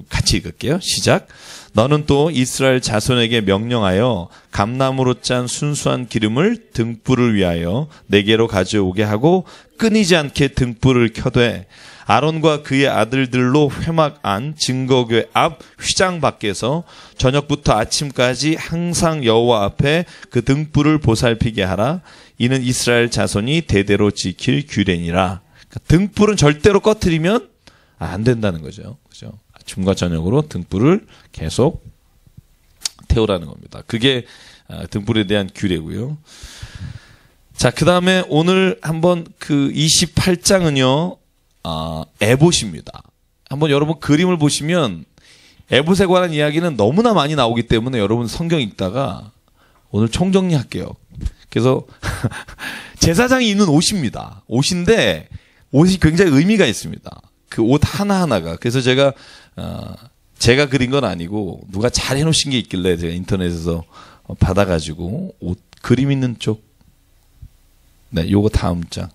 같이 읽을게요. 시작. 너는 또 이스라엘 자손에게 명령하여 감나무로 짠 순수한 기름을 등불을 위하여 내게로 가져오게 하고 끊이지 않게 등불을 켜되 아론과 그의 아들들로 회막 안 증거궤 앞 휘장 밖에서 저녁부터 아침까지 항상 여호와 앞에 그 등불을 보살피게 하라. 이는 이스라엘 자손이 대대로 지킬 규례니라. 그러니까 등불은 절대로 꺼트리면 안 된다는 거죠. 그죠? 아침과 저녁으로 등불을 계속 태우라는 겁니다. 그게 등불에 대한 규례고요. 자, 그 다음에 오늘 한번 28장은요, 에봇입니다. 한번 여러분 그림을 보시면 에봇에 관한 이야기는 너무나 많이 나오기 때문에 여러분 성경 읽다가 오늘 총정리할게요. 그래서 제사장이 입는 옷입니다. 옷인데 옷이 굉장히 의미가 있습니다. 그 옷 하나하나가. 그래서 제가 그린 건 아니고 누가 잘 해놓으신 게 있길래 제가 인터넷에서 받아가지고 옷 그림 있는 쪽. 네, 요거 다음 장.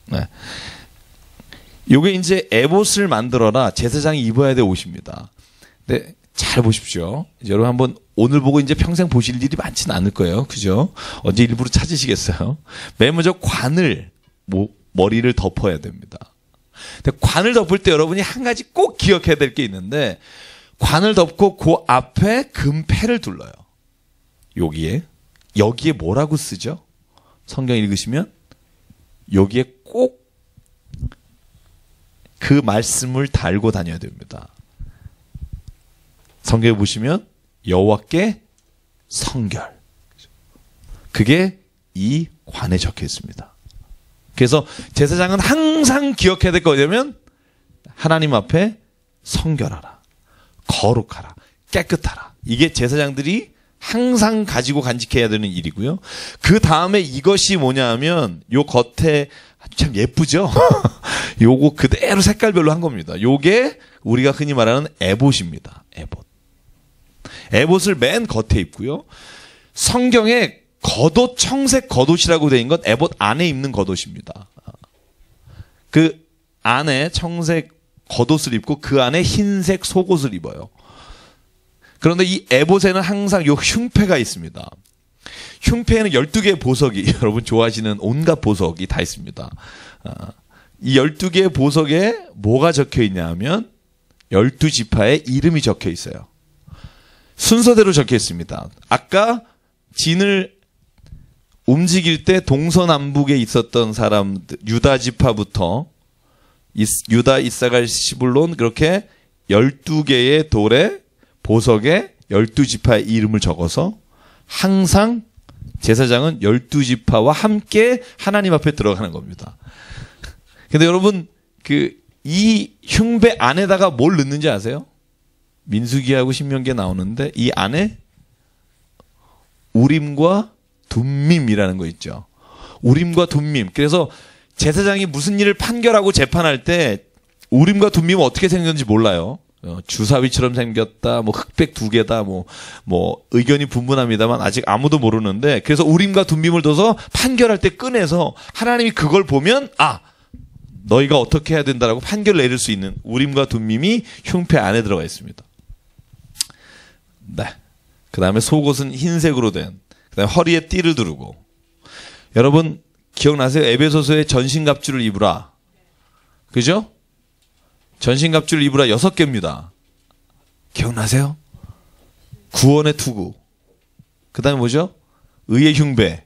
네. 요게 이제 에봇을 만들어라. 제사장이 입어야 될 옷입니다. 근데 잘 보십시오. 여러분 한번 오늘 보고 이제 평생 보실 일이 많지는 않을 거예요. 그죠? 언제 일부러 찾으시겠어요? 맨 먼저 관을, 머리를 덮어야 됩니다. 근데 관을 덮을 때 여러분이 한 가지 꼭 기억해야 될 게 있는데, 관을 덮고 그 앞에 금패를 둘러요. 여기에 뭐라고 쓰죠? 성경 읽으시면 여기에 꼭 그 말씀을 달고 다녀야 됩니다. 성경에 보시면 여호와께 성결. 그게 이 관에 적혀 있습니다. 그래서 제사장은 항상 기억해야 될 거냐면 하나님 앞에 성결하라. 거룩하라. 깨끗하라. 이게 제사장들이 항상 가지고 간직해야 되는 일이고요. 그 다음에 이것이 뭐냐 하면 요 겉에 참 예쁘죠? 요거 그대로 색깔별로 한 겁니다. 요게 우리가 흔히 말하는 에봇입니다. 에봇. 에봇을 맨 겉에 입고요. 성경에 겉옷, 청색 겉옷이라고 되어 있는 건 에봇 안에 입는 겉옷입니다. 그 안에 청색 겉옷을 입고 그 안에 흰색 속옷을 입어요. 그런데 이 에봇에는 항상 요 흉패가 있습니다. 흉패에는 12개의 보석이 여러분 좋아하시는 온갖 보석이 다 있습니다. 이 12개의 보석에 뭐가 적혀 있냐 하면 12지파의 이름이 적혀 있어요. 순서대로 적혀 있습니다. 아까 진을 움직일 때 동서남북에 있었던 사람들, 유다지파부터 유다, 이사갈, 시불론 그렇게 12개의 돌에 보석에 12지파의 이름을 적어서 항상 제사장은 12지파와 함께 하나님 앞에 들어가는 겁니다. 근데 여러분 이 흉배 안에다가 뭘 넣는지 아세요? 민수기하고 신명기에 나오는데 이 안에 우림과 둠밈이라는 거 있죠. 우림과 둠밈. 그래서 제사장이 무슨 일을 판결하고 재판할 때 우림과 둠밈은 어떻게 생겼는지 몰라요. 주사위처럼 생겼다, 뭐 흑백 2개다, 뭐 의견이 분분합니다만 아직 아무도 모르는데 그래서 우림과 둠밈을 둬서 판결할 때 꺼내서 하나님이 그걸 보면 너희가 어떻게 해야 된다라고 판결을 내릴 수 있는 우림과 둠밈이 흉패 안에 들어가 있습니다. 네. 그 다음에 속옷은 흰색으로 된, 그 다음에 허리에 띠를 두르고. 여러분, 기억나세요? 에베소서에 전신갑주를 입으라. 그죠? 전신갑주를 입으라 6개입니다. 기억나세요? 구원의 투구. 그 다음에 뭐죠? 의의 흉배.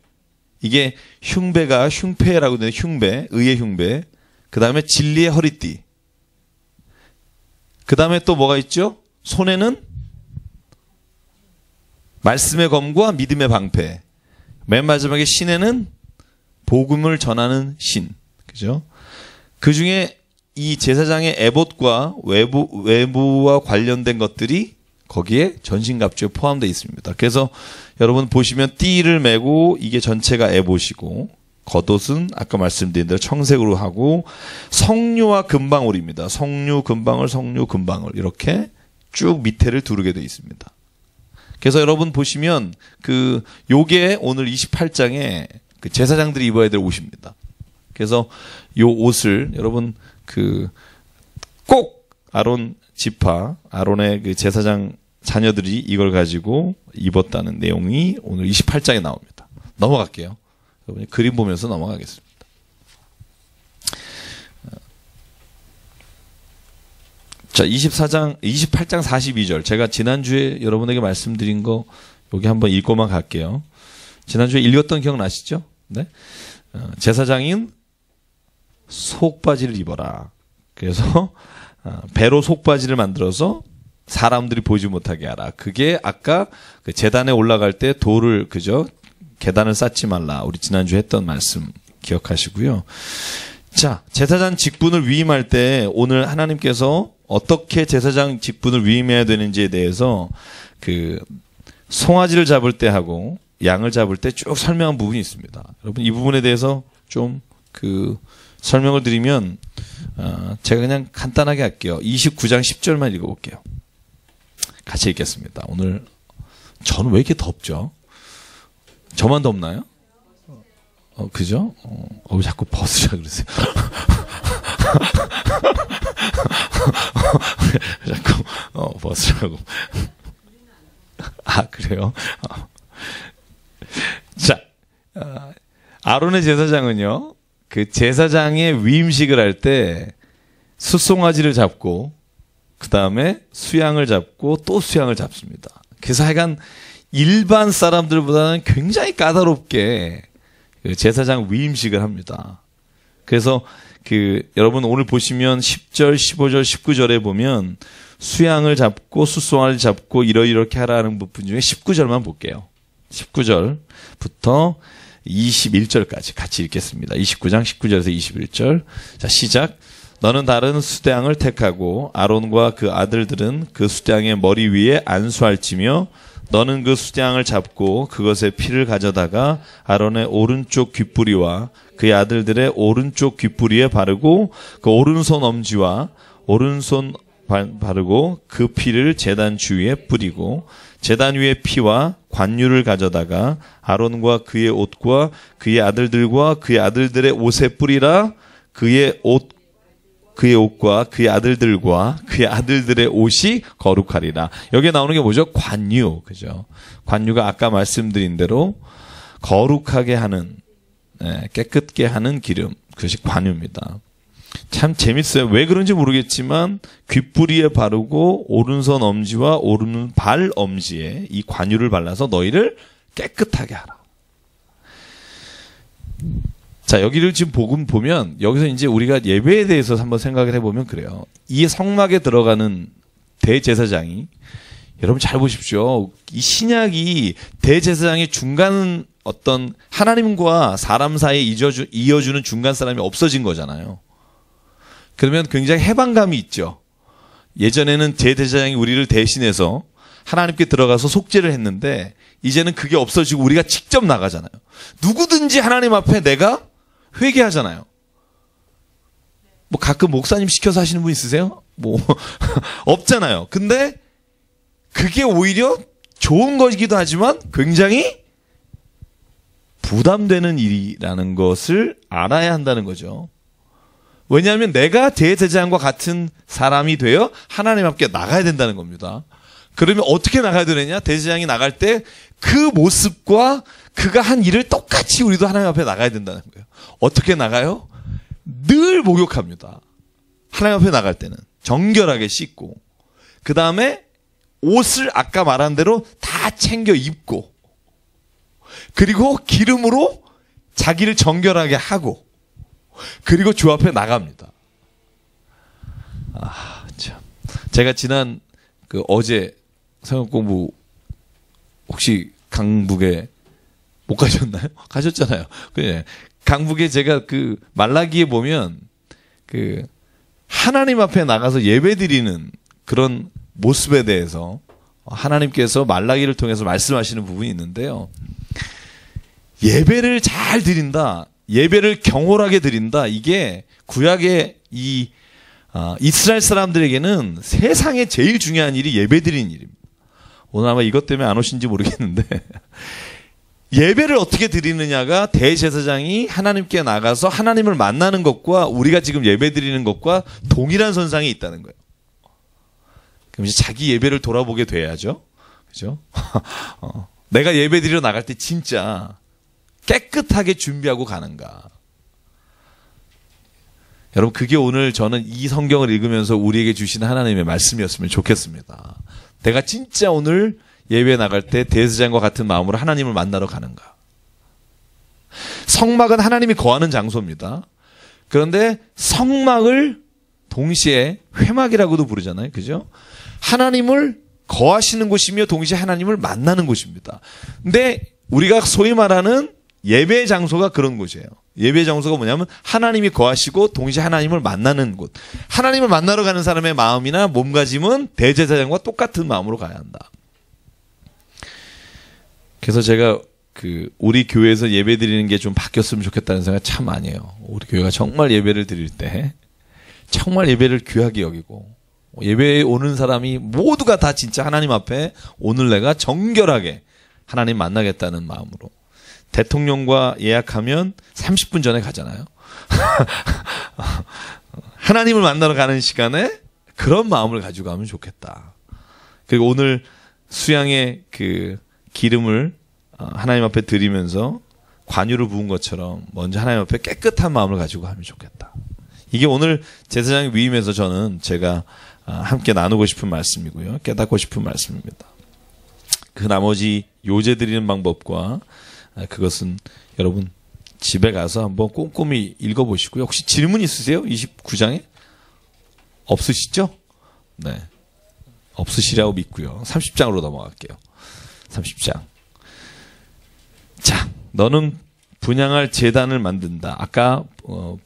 이게 흉배가 흉패라고 되는 흉배, 의의 흉배. 그 다음에 진리의 허리띠. 그 다음에 또 뭐가 있죠? 손에는 말씀의 검과 믿음의 방패. 맨 마지막에 신에는 복음을 전하는 신. 그죠? 그 중에 이 제사장의 에봇과 외부와 관련된 것들이 거기에 전신갑주에 포함되어 있습니다. 그래서 여러분 보시면 띠를 메고 이게 전체가 에봇이고 겉옷은 아까 말씀드린 대로 청색으로 하고 성류와 금방울입니다. 성류, 금방울 이렇게 쭉 밑에를 두르게 되어 있습니다. 그래서 여러분 보시면 요게 오늘 28장에 제사장들이 입어야 될 옷입니다. 그래서 요 옷을 여러분 꼭 아론의 제사장 자녀들이 이걸 가지고 입었다는 내용이 오늘 28장에 나옵니다. 넘어갈게요. 여러분이 그림 보면서 넘어가겠습니다. 자, 28장 42절. 제가 지난주에 여러분에게 말씀드린 거 여기 한번 읽고만 갈게요. 지난주에 읽었던 기억나시죠? 네. 제사장인 속바지를 입어라. 그래서 배로 속바지를 만들어서 사람들이 보지 못하게 하라. 그게 아까 제단에 올라갈 때 돌을 계단을 쌓지 말라. 우리 지난주에 했던 말씀 기억하시고요. 자, 제사장 직분을 위임할 때 오늘 하나님께서 어떻게 제사장 직분을 위임해야 되는지에 대해서 송아지를 잡을 때 하고 양을 잡을 때 쭉 설명한 부분이 있습니다. 여러분 이 부분에 대해서 좀 설명을 드리면 제가 그냥 간단하게 할게요. 29장 10절만 읽어볼게요. 같이 읽겠습니다. 오늘 저는 왜 이렇게 덥죠? 저만 덥나요? 그죠? 왜 자꾸 벗으라 그러세요? 자꾸 벗으라고. 그래요? 자, 아론의 제사장은요, 제사장의 위임식을 할 때 숫송아지를 잡고 그 다음에 수양을 잡고 또 수양을 잡습니다. 그래서 하여간 일반 사람들보다는 굉장히 까다롭게 제사장 위임식을 합니다. 그래서 여러분 오늘 보시면 10절, 15절, 19절에 보면 수양을 잡고 숫송아지를 잡고 이렇게 하라는 부분 중에 19절만 볼게요. 19절부터 21절까지 같이 읽겠습니다. 29장 19절에서 21절. 자, 시작. 너는 다른 수장을 택하고 아론과 그 아들들은 그 수장의 머리 위에 안수할지며 너는 그 수장을 잡고 그것의 피를 가져다가 아론의 오른쪽 귓부리와 그의 아들들의 오른쪽 귓부리에 바르고 그 오른손 엄지와 오른손 바르고 그 피를 제단 주위에 뿌리고 제단 위의 피와 관유를 가져다가 아론과 그의 옷과 그의 아들들과 그의 아들들의 옷에 뿌리라. 그의 옷과 그의 아들들과 그의 아들들의 옷이 거룩하리라. 여기에 나오는 게 뭐죠? 관유. 그죠? 관유가 아까 말씀드린 대로 거룩하게 하는, 깨끗게 하는 기름. 그것이 관유입니다. 참 재밌어요. 왜 그런지 모르겠지만 귓부리에 바르고 오른손 엄지와 오른발 엄지에 이 관유를 발라서 너희를 깨끗하게 하라. 자, 여기를 지금 보면 여기서 이제 우리가 예배에 대해서 한번 생각을 해보면 그래요. 이 성막에 들어가는 대제사장이, 여러분 잘 보십시오. 이 신약이 대제사장의 중간 어떤 하나님과 사람 사이에 이어주는 중간 사람이 없어진 거잖아요. 그러면 굉장히 해방감이 있죠. 예전에는 대제사장이 우리를 대신해서 하나님께 들어가서 속죄를 했는데 이제는 그게 없어지고 우리가 직접 나가잖아요. 누구든지 하나님 앞에 내가 회개하잖아요. 뭐 가끔 목사님 시켜서 하시는 분 있으세요? 뭐 없잖아요. 근데 그게 오히려 좋은 것이기도 하지만 굉장히 부담되는 일이라는 것을 알아야 한다는 거죠. 왜냐하면 내가 대제사장과 같은 사람이 되어 하나님 앞에 나가야 된다는 겁니다. 그러면 어떻게 나가야 되느냐? 대제사장이 나갈 때 그 모습과 그가 한 일을 똑같이 우리도 하나님 앞에 나가야 된다는 거예요. 어떻게 나가요? 늘 목욕합니다. 하나님 앞에 나갈 때는 정결하게 씻고, 그 다음에 옷을 아까 말한 대로 다 챙겨 입고, 그리고 기름으로 자기를 정결하게 하고, 그리고 주 앞에 나갑니다. 참. 제가 지난 어제 성경 공부 혹시 강북에 못 가셨나요? 가셨잖아요. 그래. 강북에 제가 말라기에 보면 하나님 앞에 나가서 예배 드리는 그런 모습에 대해서 하나님께서 말라기를 통해서 말씀하시는 부분이 있는데요. 예배를 잘 드린다. 예배를 경홀하게 드린다. 이게 구약의 이스라엘 사람들에게는 세상에 제일 중요한 일이 예배 드리는 일입니다. 오늘 아마 이것 때문에 안 오신지 모르겠는데 예배를 어떻게 드리느냐가 대제사장이 하나님께 나가서 하나님을 만나는 것과 우리가 지금 예배 드리는 것과 동일한 선상에 있다는 거예요. 그럼 이제 자기 예배를 돌아보게 돼야죠. 그죠? 내가 예배 드리러 나갈 때 진짜 깨끗하게 준비하고 가는가. 여러분, 그게 오늘 저는 이 성경을 읽으면서 우리에게 주신 하나님의 말씀이었으면 좋겠습니다. 내가 진짜 오늘 예배에 나갈 때 대제사장과 같은 마음으로 하나님을 만나러 가는가. 성막은 하나님이 거하는 장소입니다. 그런데 성막을 동시에 회막이라고도 부르잖아요. 그죠? 하나님을 거하시는 곳이며 동시에 하나님을 만나는 곳입니다. 근데 우리가 소위 말하는 예배 장소가 그런 곳이에요. 예배 장소가 뭐냐면 하나님이 거하시고 동시에 하나님을 만나는 곳. 하나님을 만나러 가는 사람의 마음이나 몸가짐은 대제사장과 똑같은 마음으로 가야 한다. 그래서 제가 우리 교회에서 예배 드리는 게 좀 바뀌었으면 좋겠다는 생각 참 많이 해요. 우리 교회가 정말 예배를 드릴 때 정말 예배를 귀하게 여기고 예배에 오는 사람이 모두가 다 진짜 하나님 앞에 오늘 내가 정결하게 하나님 만나겠다는 마음으로. 대통령과 예약하면 30분 전에 가잖아요. 하나님을 만나러 가는 시간에 그런 마음을 가지고 가면 좋겠다. 그리고 오늘 수양의 기름을 하나님 앞에 드리면서 관유를 부은 것처럼 먼저 하나님 앞에 깨끗한 마음을 가지고 가면 좋겠다. 이게 오늘 제사장의 위임에서 제가 함께 나누고 싶은 말씀이고요. 깨닫고 싶은 말씀입니다. 그 나머지 요제 드리는 방법과 그것은 여러분 집에 가서 한번 꼼꼼히 읽어보시고요. 혹시 질문 있으세요? 29장에? 없으시죠? 네. 없으시라고 믿고요. 30장으로 넘어갈게요. 30장. 자, 너는 분향할 제단을 만든다. 아까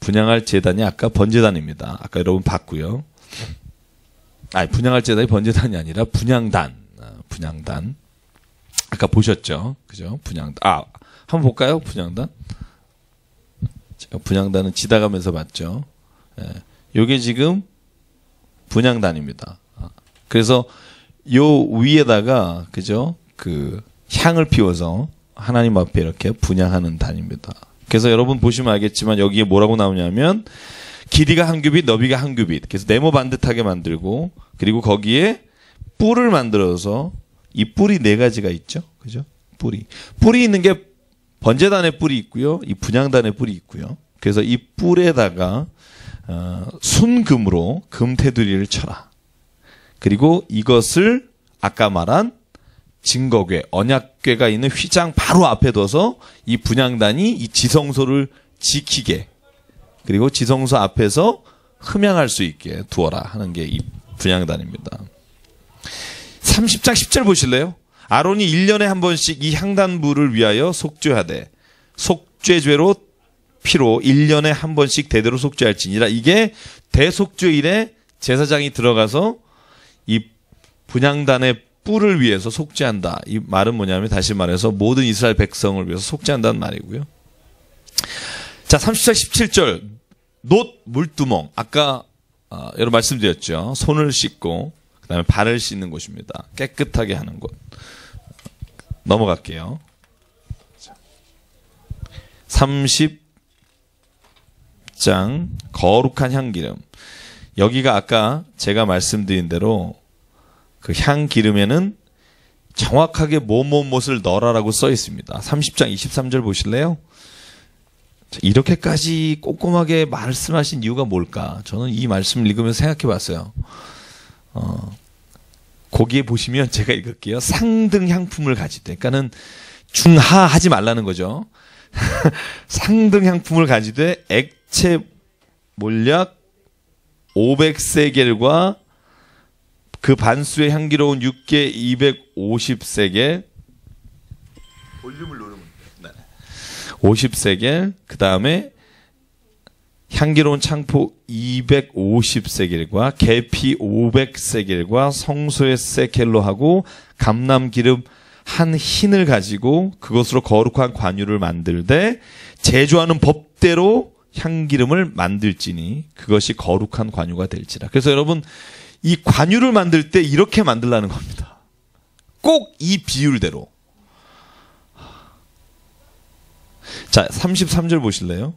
분향할 제단이 아까 번제단입니다. 아까 여러분 봤고요. 분향할 제단이 번제단이 아니라 분향단. 분향단. 아까 보셨죠? 그죠? 분향단. 한번 볼까요? 분향단. 제가 분향단은 지나가면서 봤죠. 요게 지금 분향단입니다. 그래서 요 위에다가, 그죠? 그 향을 피워서 하나님 앞에 이렇게 분향하는 단입니다. 그래서 여러분 보시면 알겠지만 여기에 뭐라고 나오냐면 길이가 한 규빗, 너비가 한 규빗. 그래서 네모 반듯하게 만들고 그리고 거기에 뿔을 만들어서 이 뿔이 네 가지가 있죠. 그죠? 뿔이 있는 게 번제단의 뿔이 있고요. 이 분향단의 뿔이 있고요. 그래서 이 뿔에다가 순금으로 금 테두리를 쳐라. 그리고 이것을 아까 말한 증거궤, 언약궤가 있는 휘장 바로 앞에 둬서 이 분향단이 이 지성소를 지키게, 그리고 지성소 앞에서 흠향할 수 있게 두어라 하는 게 이 분향단입니다. 30장 10절 보실래요? 아론이 1년에 한 번씩 이 향단부를 위하여 속죄하되 속죄죄로 피로 1년에 한 번씩 대대로 속죄할지니라. 이게 대속죄일에 제사장이 들어가서 이 분향단의 뿔을 위해서 속죄한다. 이 말은 뭐냐면 다시 말해서 모든 이스라엘 백성을 위해서 속죄한다는 말이고요. 자, 30장 17절 놋 물두멍. 아까 여러분 말씀드렸죠. 손을 씻고 그다음에 발을 씻는 곳입니다. 깨끗하게 하는 곳. 넘어갈게요. 30장 거룩한 향기름. 여기가 아까 제가 말씀드린 대로 그 향기름에는 정확하게 뭐뭐뭇을 넣어라라고 써 있습니다. 30장 23절 보실래요? 이렇게까지 꼼꼼하게 말씀하신 이유가 뭘까? 저는 이 말씀을 읽으면서 생각해 봤어요. 거기에 보시면 제가 읽을게요. 상등 향품을 가지되. 그러니까는 중하 하지 말라는 거죠. 상등 향품을 가지되 액체 몰약 500세겔과 그 반수의 향기로운 육개 250세겔, 볼륨을 누르면 50세겔, 그 다음에 향기로운 창포 250세겔과 계피 500세겔과 성소의 세켈로 하고 감람기름 한 흰을 가지고 그것으로 거룩한 관유를 만들되 제조하는 법대로 향기름을 만들지니 그것이 거룩한 관유가 될지라. 그래서 여러분 이 관유를 만들 때 이렇게 만들라는 겁니다. 꼭 이 비율대로. 자, 33절 보실래요?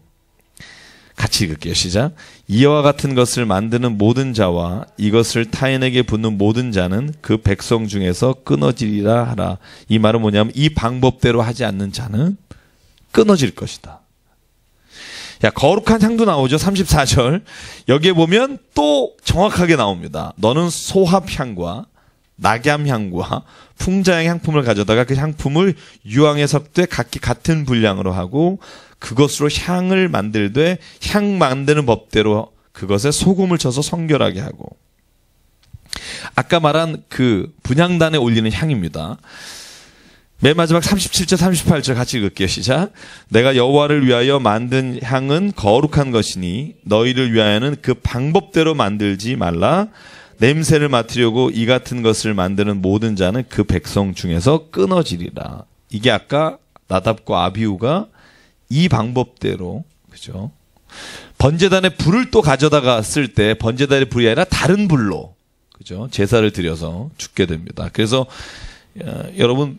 같이 읽을게요. 시작. 이와 같은 것을 만드는 모든 자와 이것을 타인에게 붓는 모든 자는 그 백성 중에서 끊어지리라 하라. 이 말은 뭐냐면 이 방법대로 하지 않는 자는 끊어질 것이다. 야, 거룩한 향도 나오죠. 34절. 여기에 보면 또 정확하게 나옵니다. 너는 소합향과 낙얌향과 풍자향 향품을 가져다가 그 향품을 유황에 섞되 각기 같은 분량으로 하고 그것으로 향을 만들되 향 만드는 법대로 그것에 소금을 쳐서 성결하게 하고. 아까 말한 그 분향단에 올리는 향입니다. 맨 마지막 37절 38절 같이 읽을게요. 시작. 내가 여호와를 위하여 만든 향은 거룩한 것이니 너희를 위하여는 그 방법대로 만들지 말라. 냄새를 맡으려고 이 같은 것을 만드는 모든 자는 그 백성 중에서 끊어지리라. 이게 아까 나답과 아비후가 이 방법대로, 그죠? 번제단에 불을 또 가져다가 쓸 때 번제단의 불이 아니라 다른 불로, 그죠? 제사를 드려서 죽게 됩니다. 그래서 여러분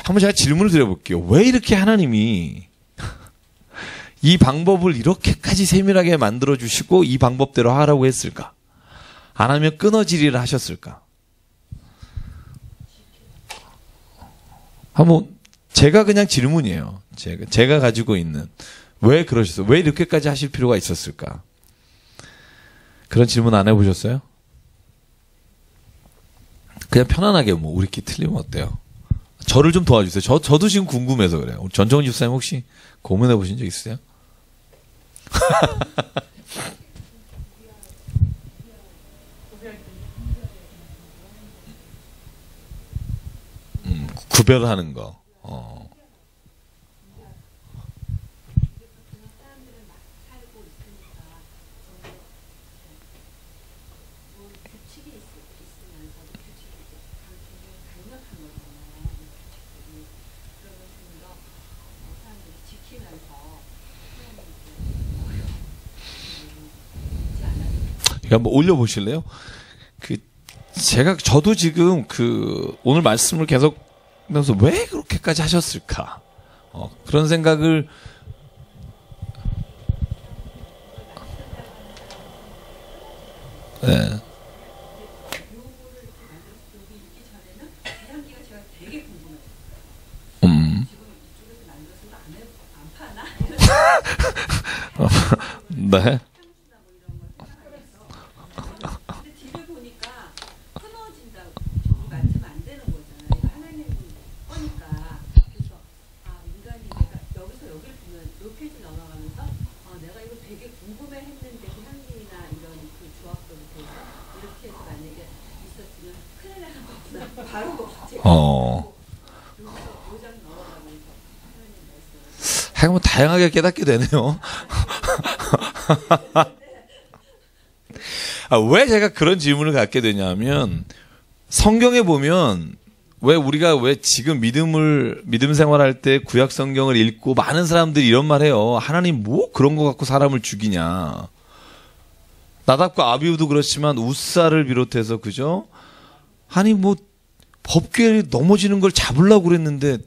한번 제가 질문을 드려볼게요. 왜 이렇게 하나님이 이 방법을 이렇게까지 세밀하게 만들어 주시고 이 방법대로 하라고 했을까? 안 하면 끊어지리라 하셨을까? 한번 제가 그냥 질문이에요. 제가 가지고 있는 왜 그러셨어요? 왜 이렇게까지 하실 필요가 있었을까? 그런 질문 안 해보셨어요? 그냥 편안하게 뭐 우리끼리 틀리면 어때요? 저를 좀 도와주세요. 저도 지금 궁금해서 그래요. 우리 전정훈 집사님 혹시 고민해 보신 적 있으세요? 구별하는 거. 한번 올려보실래요? 저도 지금 오늘 말씀을 계속 하면서 왜 그렇게까지 하셨을까? 그런 생각을, 네. 네. 하여간 뭐 다양하게 깨닫게 되네요. 왜 제가 그런 질문을 갖게 되냐면, 성경에 보면 왜 지금 믿음 생활할 때 구약 성경을 읽고 많은 사람들이 이런 말 해요. 하나님 뭐 그런 거 갖고 사람을 죽이냐. 나답과 아비후도 그렇지만 우사를 비롯해서, 그죠? 아니 뭐 법궤에 넘어지는 걸 잡으려고 그랬는데,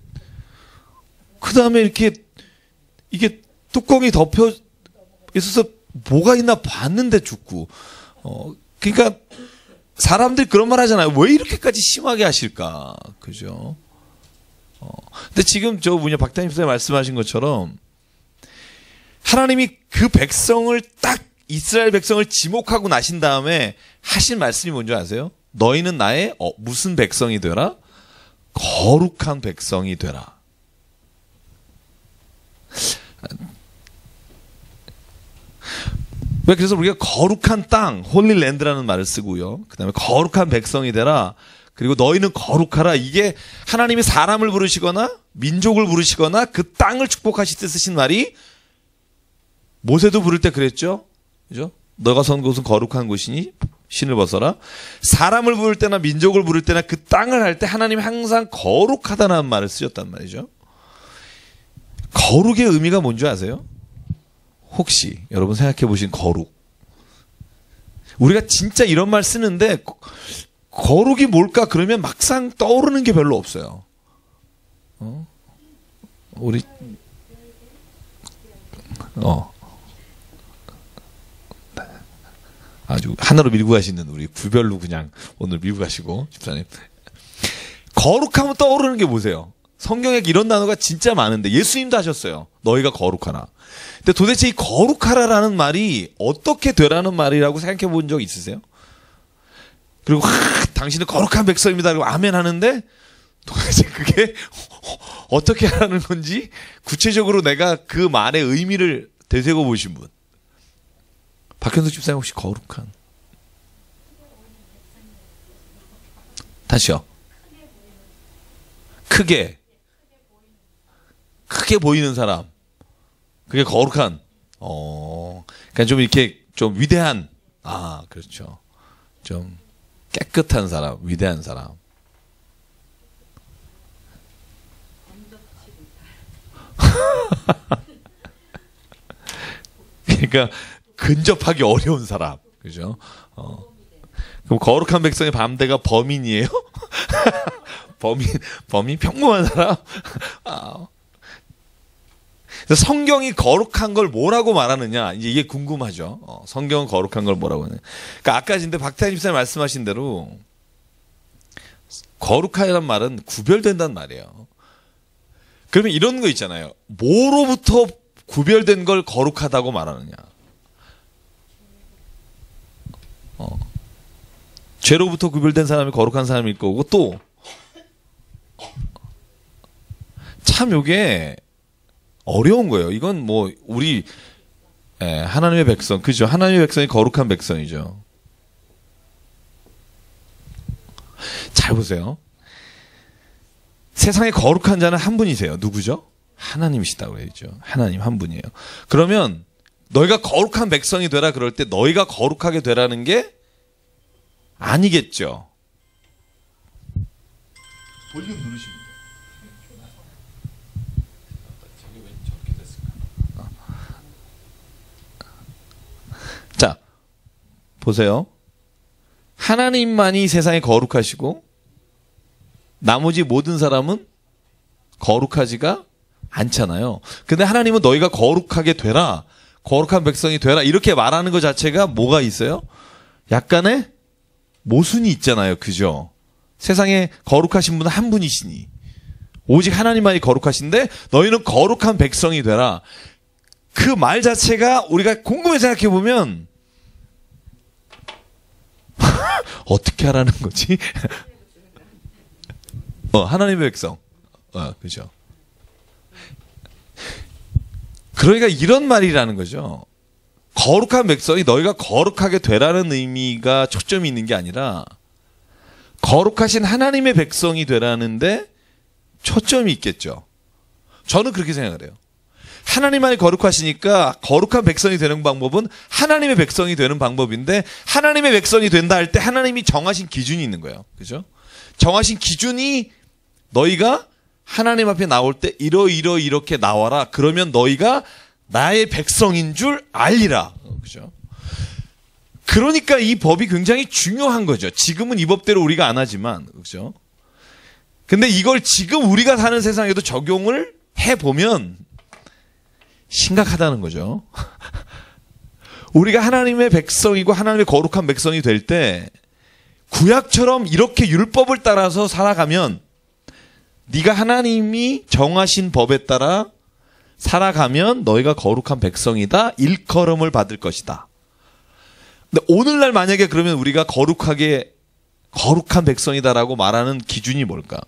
그 다음에 이게 뚜껑이 덮여 있어서 뭐가 있나 봤는데 죽고. 그러니까 사람들이 그런 말 하잖아요. 왜 이렇게까지 심하게 하실까? 그죠? 근데 지금 박태님 선생님 말씀하신 것처럼 하나님이 그 백성을 딱 이스라엘 백성을 지목하고 나신 다음에 하신 말씀이 뭔지 아세요? 너희는 나의 무슨 백성이 되라? 거룩한 백성이 되라. 왜 그래서 우리가 거룩한 땅, 홀리랜드라는 말을 쓰고요. 그 다음에 거룩한 백성이 되라. 그리고 너희는 거룩하라. 이게 하나님이 사람을 부르시거나 민족을 부르시거나 그 땅을 축복하실 때 쓰신 말이, 모세도 부를 때 그랬죠. 그죠? 너가 선 곳은 거룩한 곳이니 신을 벗어라. 사람을 부를 때나 민족을 부를 때나 그 땅을 할 때 하나님이 항상 거룩하다는 말을 쓰셨단 말이죠. 거룩의 의미가 뭔지 아세요? 혹시 여러분 생각해 보신 거룩. 우리가 진짜 이런 말 쓰는데 거룩이 뭘까 그러면 막상 떠오르는 게 별로 없어요. 우리 아주 하나로 밀고 가시는 우리 구별로 그냥 오늘 밀고 가시고 집사님. 거룩하면 떠오르는 게 뭐세요? 성경에 이런 단어가 진짜 많은데 예수님도 하셨어요. 너희가 거룩하라. 근데 도대체 이 거룩하라라는 말이 어떻게 되라는 말이라고 생각해 본 적 있으세요? 그리고 당신은 거룩한 백성입니다. 그리고 아멘 하는데 도대체 그게 어떻게 하라는 건지 구체적으로 내가 그 말의 의미를 되새겨 보신 분. 박현숙 집사님 혹시 거룩한? 다시요. 크게 보이는 사람. 그게 거룩한. 그러니까 좀 이렇게 좀 위대한. 그렇죠. 좀 깨끗한 사람, 위대한 사람. 그러니까 근접하기 어려운 사람. 그죠? 그럼 거룩한 백성의 밤대가 범인이에요? 범인 평범한 사람? 성경이 거룩한 걸 뭐라고 말하느냐, 이제 이게 궁금하죠. 성경은 거룩한 걸 뭐라고 하느냐. 그러니까 아까 근데 박태환 집사님 말씀하신 대로 거룩하다는 말은 구별된다는 말이에요. 그러면 이런 거 있잖아요. 뭐로부터 구별된 걸 거룩하다고 말하느냐. 죄로부터 구별된 사람이 거룩한 사람일 거고, 또 참 요게 어려운 거예요. 이건 뭐 우리 하나님의 백성, 그죠? 하나님의 백성이 거룩한 백성이죠. 잘 보세요. 세상에 거룩한 자는 한 분이세요. 누구죠? 하나님이시다고 그랬죠. 하나님 한 분이에요. 그러면 너희가 거룩한 백성이 되라 그럴 때 너희가 거룩하게 되라는 게 아니겠죠. 볼륨 누르시면 돼요. 자, 보세요. 하나님만이 세상에 거룩하시고 나머지 모든 사람은 거룩하지가 않잖아요. 근데 하나님은 너희가 거룩하게 되라, 거룩한 백성이 되라 이렇게 말하는 것 자체가 뭐가 있어요? 약간의 모순이 있잖아요. 그죠? 세상에 거룩하신 분은 한 분이시니 오직 하나님만이 거룩하신데 너희는 거룩한 백성이 되라. 그 말 자체가 우리가 곰곰이 생각해 보면 어떻게 하라는 거지? 하나님의 백성. 그죠? 그러니까 이런 말이라는 거죠. 거룩한 백성이 너희가 거룩하게 되라는 의미가 초점이 있는 게 아니라 거룩하신 하나님의 백성이 되라는데 초점이 있겠죠. 저는 그렇게 생각을 해요. 하나님만이 거룩하시니까 거룩한 백성이 되는 방법은 하나님의 백성이 되는 방법인데 하나님의 백성이 된다 할 때 하나님이 정하신 기준이 있는 거예요. 그죠? 정하신 기준이 너희가 하나님 앞에 나올 때 이렇게 나와라. 그러면 너희가 나의 백성인 줄 알리라. 그죠? 그러니까 이 법이 굉장히 중요한 거죠. 지금은 이 법대로 우리가 안 하지만. 그죠? 근데 이걸 지금 우리가 사는 세상에도 적용을 해보면 심각하다는 거죠. 우리가 하나님의 백성이고 하나님의 거룩한 백성이 될 때 구약처럼 이렇게 율법을 따라서 살아가면 네가 하나님이 정하신 법에 따라 살아가면 너희가 거룩한 백성이다. 일컬음을 받을 것이다. 근데 오늘날 만약에 그러면 우리가 거룩한 백성이다라고 말하는 기준이 뭘까?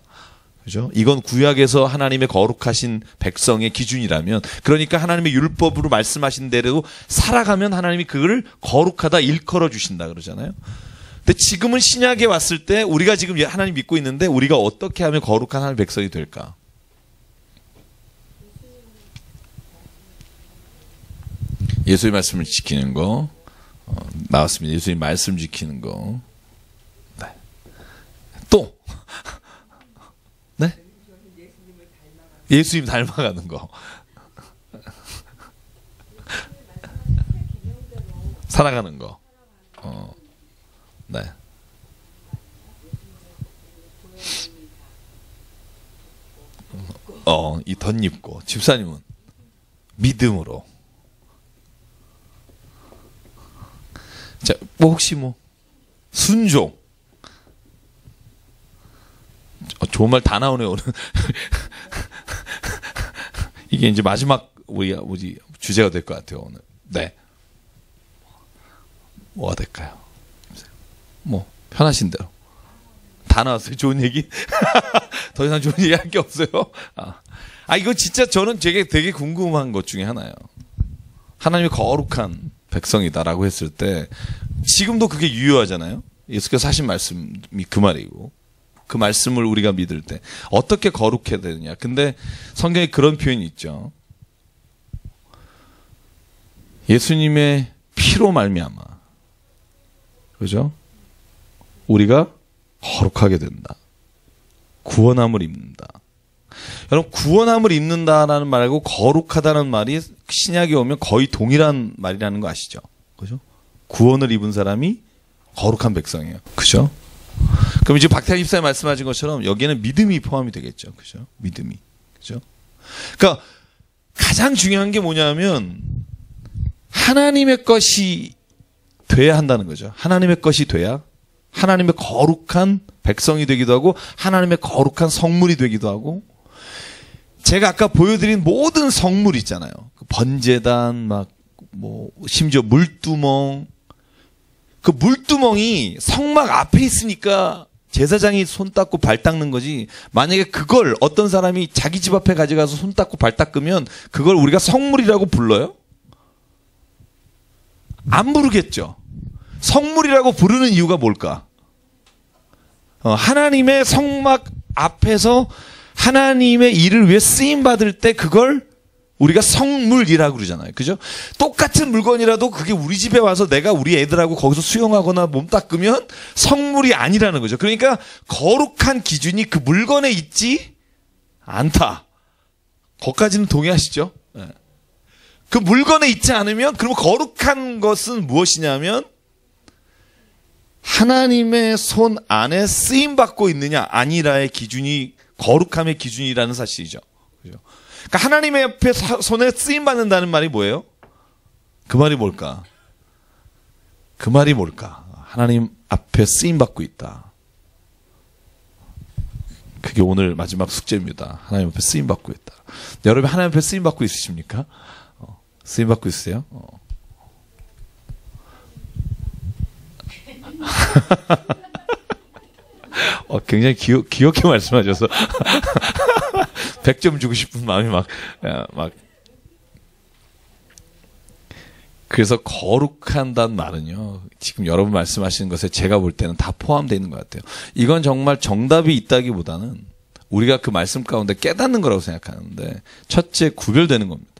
그죠? 이건 구약에서 하나님의 거룩하신 백성의 기준이라면, 그러니까 하나님의 율법으로 말씀하신 대로 살아가면 하나님이 그걸 거룩하다 일컬어 주신다 그러잖아요. 근데 지금은 신약에 왔을 때 우리가 지금 하나님 믿고 있는데 우리가 어떻게 하면 거룩한 하나님의 백성이 될까? 예수의 말씀을 지키는 거 나왔습니다. 예수의 말씀 지키는 거. 네. 또 네? 예수님 닮아가는 거. 살아가는 거. 네. 이 덧입고. 집사님은 믿음으로. 자, 뭐 혹시 순종. 좋은 말 다 나오네요, 오늘. 이게 이제 마지막 주제가 될 것 같아요, 오늘. 네. 뭐가 될까요? 편하신 대로. 다 나왔어요, 좋은 얘기? 더 이상 좋은 얘기 할 게 없어요? 이거 진짜 저는 되게 궁금한 것 중에 하나예요. 하나님의 거룩한 백성이다라고 했을 때, 지금도 그게 유효하잖아요? 예수께서 하신 말씀이 그 말이고. 그 말씀을 우리가 믿을 때 어떻게 거룩해야 되느냐. 근데 성경에 그런 표현이 있죠. 예수님의 피로 말미암아, 그죠? 우리가 거룩하게 된다. 구원함을 입는다. 여러분, 구원함을 입는다라는 말하고 거룩하다는 말이 신약에 오면 거의 동일한 말이라는 거 아시죠? 그죠? 구원을 입은 사람이 거룩한 백성이에요. 그죠? 그럼 이제 박태환 집사님 말씀하신 것처럼 여기에는 믿음이 포함이 되겠죠. 그죠? 믿음이. 그죠? 그러니까 가장 중요한 게 뭐냐면 하나님의 것이 돼야 한다는 거죠. 하나님의 것이 돼야 하나님의 거룩한 백성이 되기도 하고 하나님의 거룩한 성물이 되기도 하고, 제가 아까 보여드린 모든 성물 있잖아요. 번제단, 심지어 물두멍. 그 물두멍이 성막 앞에 있으니까 제사장이 손 닦고 발 닦는 거지, 만약에 그걸 어떤 사람이 자기 집 앞에 가져가서 손 닦고 발 닦으면 그걸 우리가 성물이라고 불러요? 안 부르겠죠. 성물이라고 부르는 이유가 뭘까? 하나님의 성막 앞에서 하나님의 일을 위해 쓰임 받을 때 그걸 우리가 성물이라고 그러잖아요. 그죠? 똑같은 물건이라도 그게 우리 집에 와서 내가 우리 애들하고 거기서 수영하거나 몸 닦으면 성물이 아니라는 거죠. 그러니까 거룩한 기준이 그 물건에 있지 않다. 거기까지는 동의하시죠? 네. 그 물건에 있지 않으면, 그러면 거룩한 것은 무엇이냐면 하나님의 손 안에 쓰임 받고 있느냐 아니라의 기준이 거룩함의 기준이라는 사실이죠. 그죠? 그러니까 하나님의 옆에 손에 쓰임 받는다는 말이 뭐예요? 그 말이 뭘까? 그 말이 뭘까? 하나님 앞에 쓰임 받고 있다. 그게 오늘 마지막 숙제입니다. 하나님 앞에 쓰임 받고 있다. 여러분 하나님 앞에 쓰임 받고 있으십니까? 쓰임 받고 있으세요? 굉장히 귀엽게 말씀하셔서 100점 주고 싶은 마음이 막 그래서 거룩한다는 말은요, 지금 여러분 말씀하시는 것에 제가 볼 때는 다 포함되어 있는 것 같아요. 이건 정말 정답이 있다기보다는 우리가 그 말씀 가운데 깨닫는 거라고 생각하는데, 첫째 구별되는 겁니다.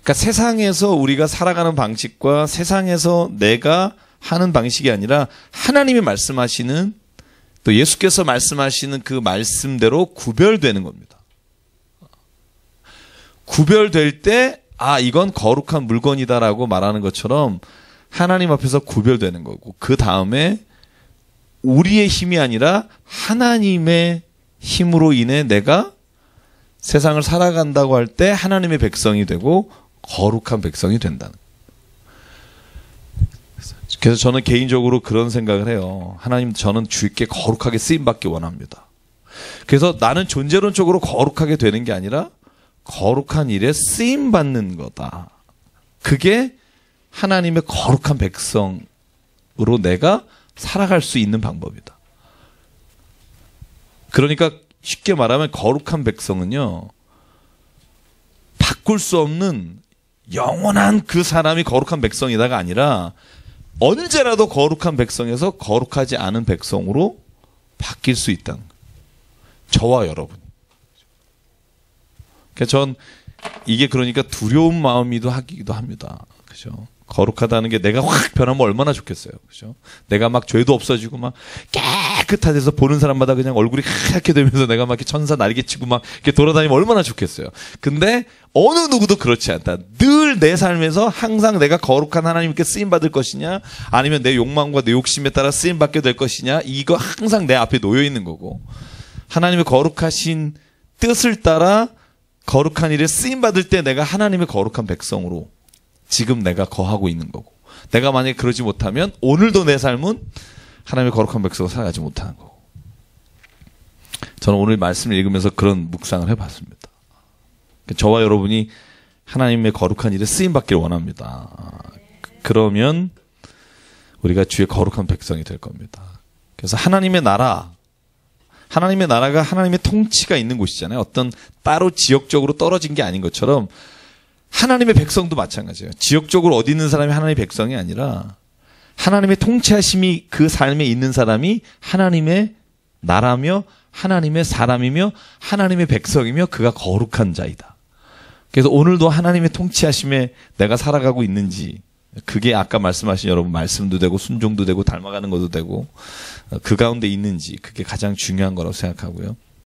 그러니까 세상에서 우리가 살아가는 방식과 세상에서 내가 하는 방식이 아니라 하나님이 말씀하시는, 또 예수께서 말씀하시는 그 말씀대로 구별되는 겁니다. 구별될 때 이건 거룩한 물건이다라고 말하는 것처럼 하나님 앞에서 구별되는 거고, 그 다음에 우리의 힘이 아니라 하나님의 힘으로 인해 내가 세상을 살아간다고 할 때 하나님의 백성이 되고 거룩한 백성이 된다는. 그래서 저는 개인적으로 그런 생각을 해요. 하나님, 저는 주께 거룩하게 쓰임받기 원합니다. 그래서 나는 존재론적으로 거룩하게 되는 게 아니라 거룩한 일에 쓰임받는 거다. 그게 하나님의 거룩한 백성으로 내가 살아갈 수 있는 방법이다. 그러니까 쉽게 말하면 거룩한 백성은요, 바꿀 수 없는 영원한 그 사람이 거룩한 백성이다가 아니라 언제라도 거룩한 백성에서 거룩하지 않은 백성으로 바뀔 수 있다는 거예요. 저와 여러분. 전 이게 그러니까 두려운 마음이기도 하기도 합니다. 그죠? 거룩하다는 게 내가 확 변하면 얼마나 좋겠어요. 그죠? 내가 막 죄도 없어지고 막 깨끗하돼서 보는 사람마다 그냥 얼굴이 하얗게 되면서 내가 막 이렇게 천사 날개치고 막 이렇게 돌아다니면 얼마나 좋겠어요. 근데 어느 누구도 그렇지 않다. 늘 내 삶에서 항상 내가 거룩한 하나님께 쓰임 받을 것이냐, 아니면 내 욕망과 내 욕심에 따라 쓰임 받게 될 것이냐, 이거 항상 내 앞에 놓여 있는 거고, 하나님의 거룩하신 뜻을 따라 거룩한 일에 쓰임 받을 때 내가 하나님의 거룩한 백성으로 지금 내가 거하고 있는 거고, 내가 만약에 그러지 못하면 오늘도 내 삶은 하나님의 거룩한 백성으로 살아가지 못하는 거고. 저는 오늘 말씀을 읽으면서 그런 묵상을 해봤습니다. 저와 여러분이 하나님의 거룩한 일에 쓰임받기를 원합니다. 그러면 우리가 주의 거룩한 백성이 될 겁니다. 그래서 하나님의 나라가 하나님의 통치가 있는 곳이잖아요. 어떤 따로 지역적으로 떨어진 게 아닌 것처럼 하나님의 백성도 마찬가지예요. 지역적으로 어디 있는 사람이 하나님의 백성이 아니라 하나님의 통치하심이 그 삶에 있는 사람이 하나님의 나라며 하나님의 사람이며 하나님의 백성이며 그가 거룩한 자이다. 그래서 오늘도 하나님의 통치하심에 내가 살아가고 있는지, 그게 아까 말씀하신 여러분 말씀도 되고 순종도 되고 닮아가는 것도 되고 그 가운데 있는지, 그게 가장 중요한 거라고 생각하고요.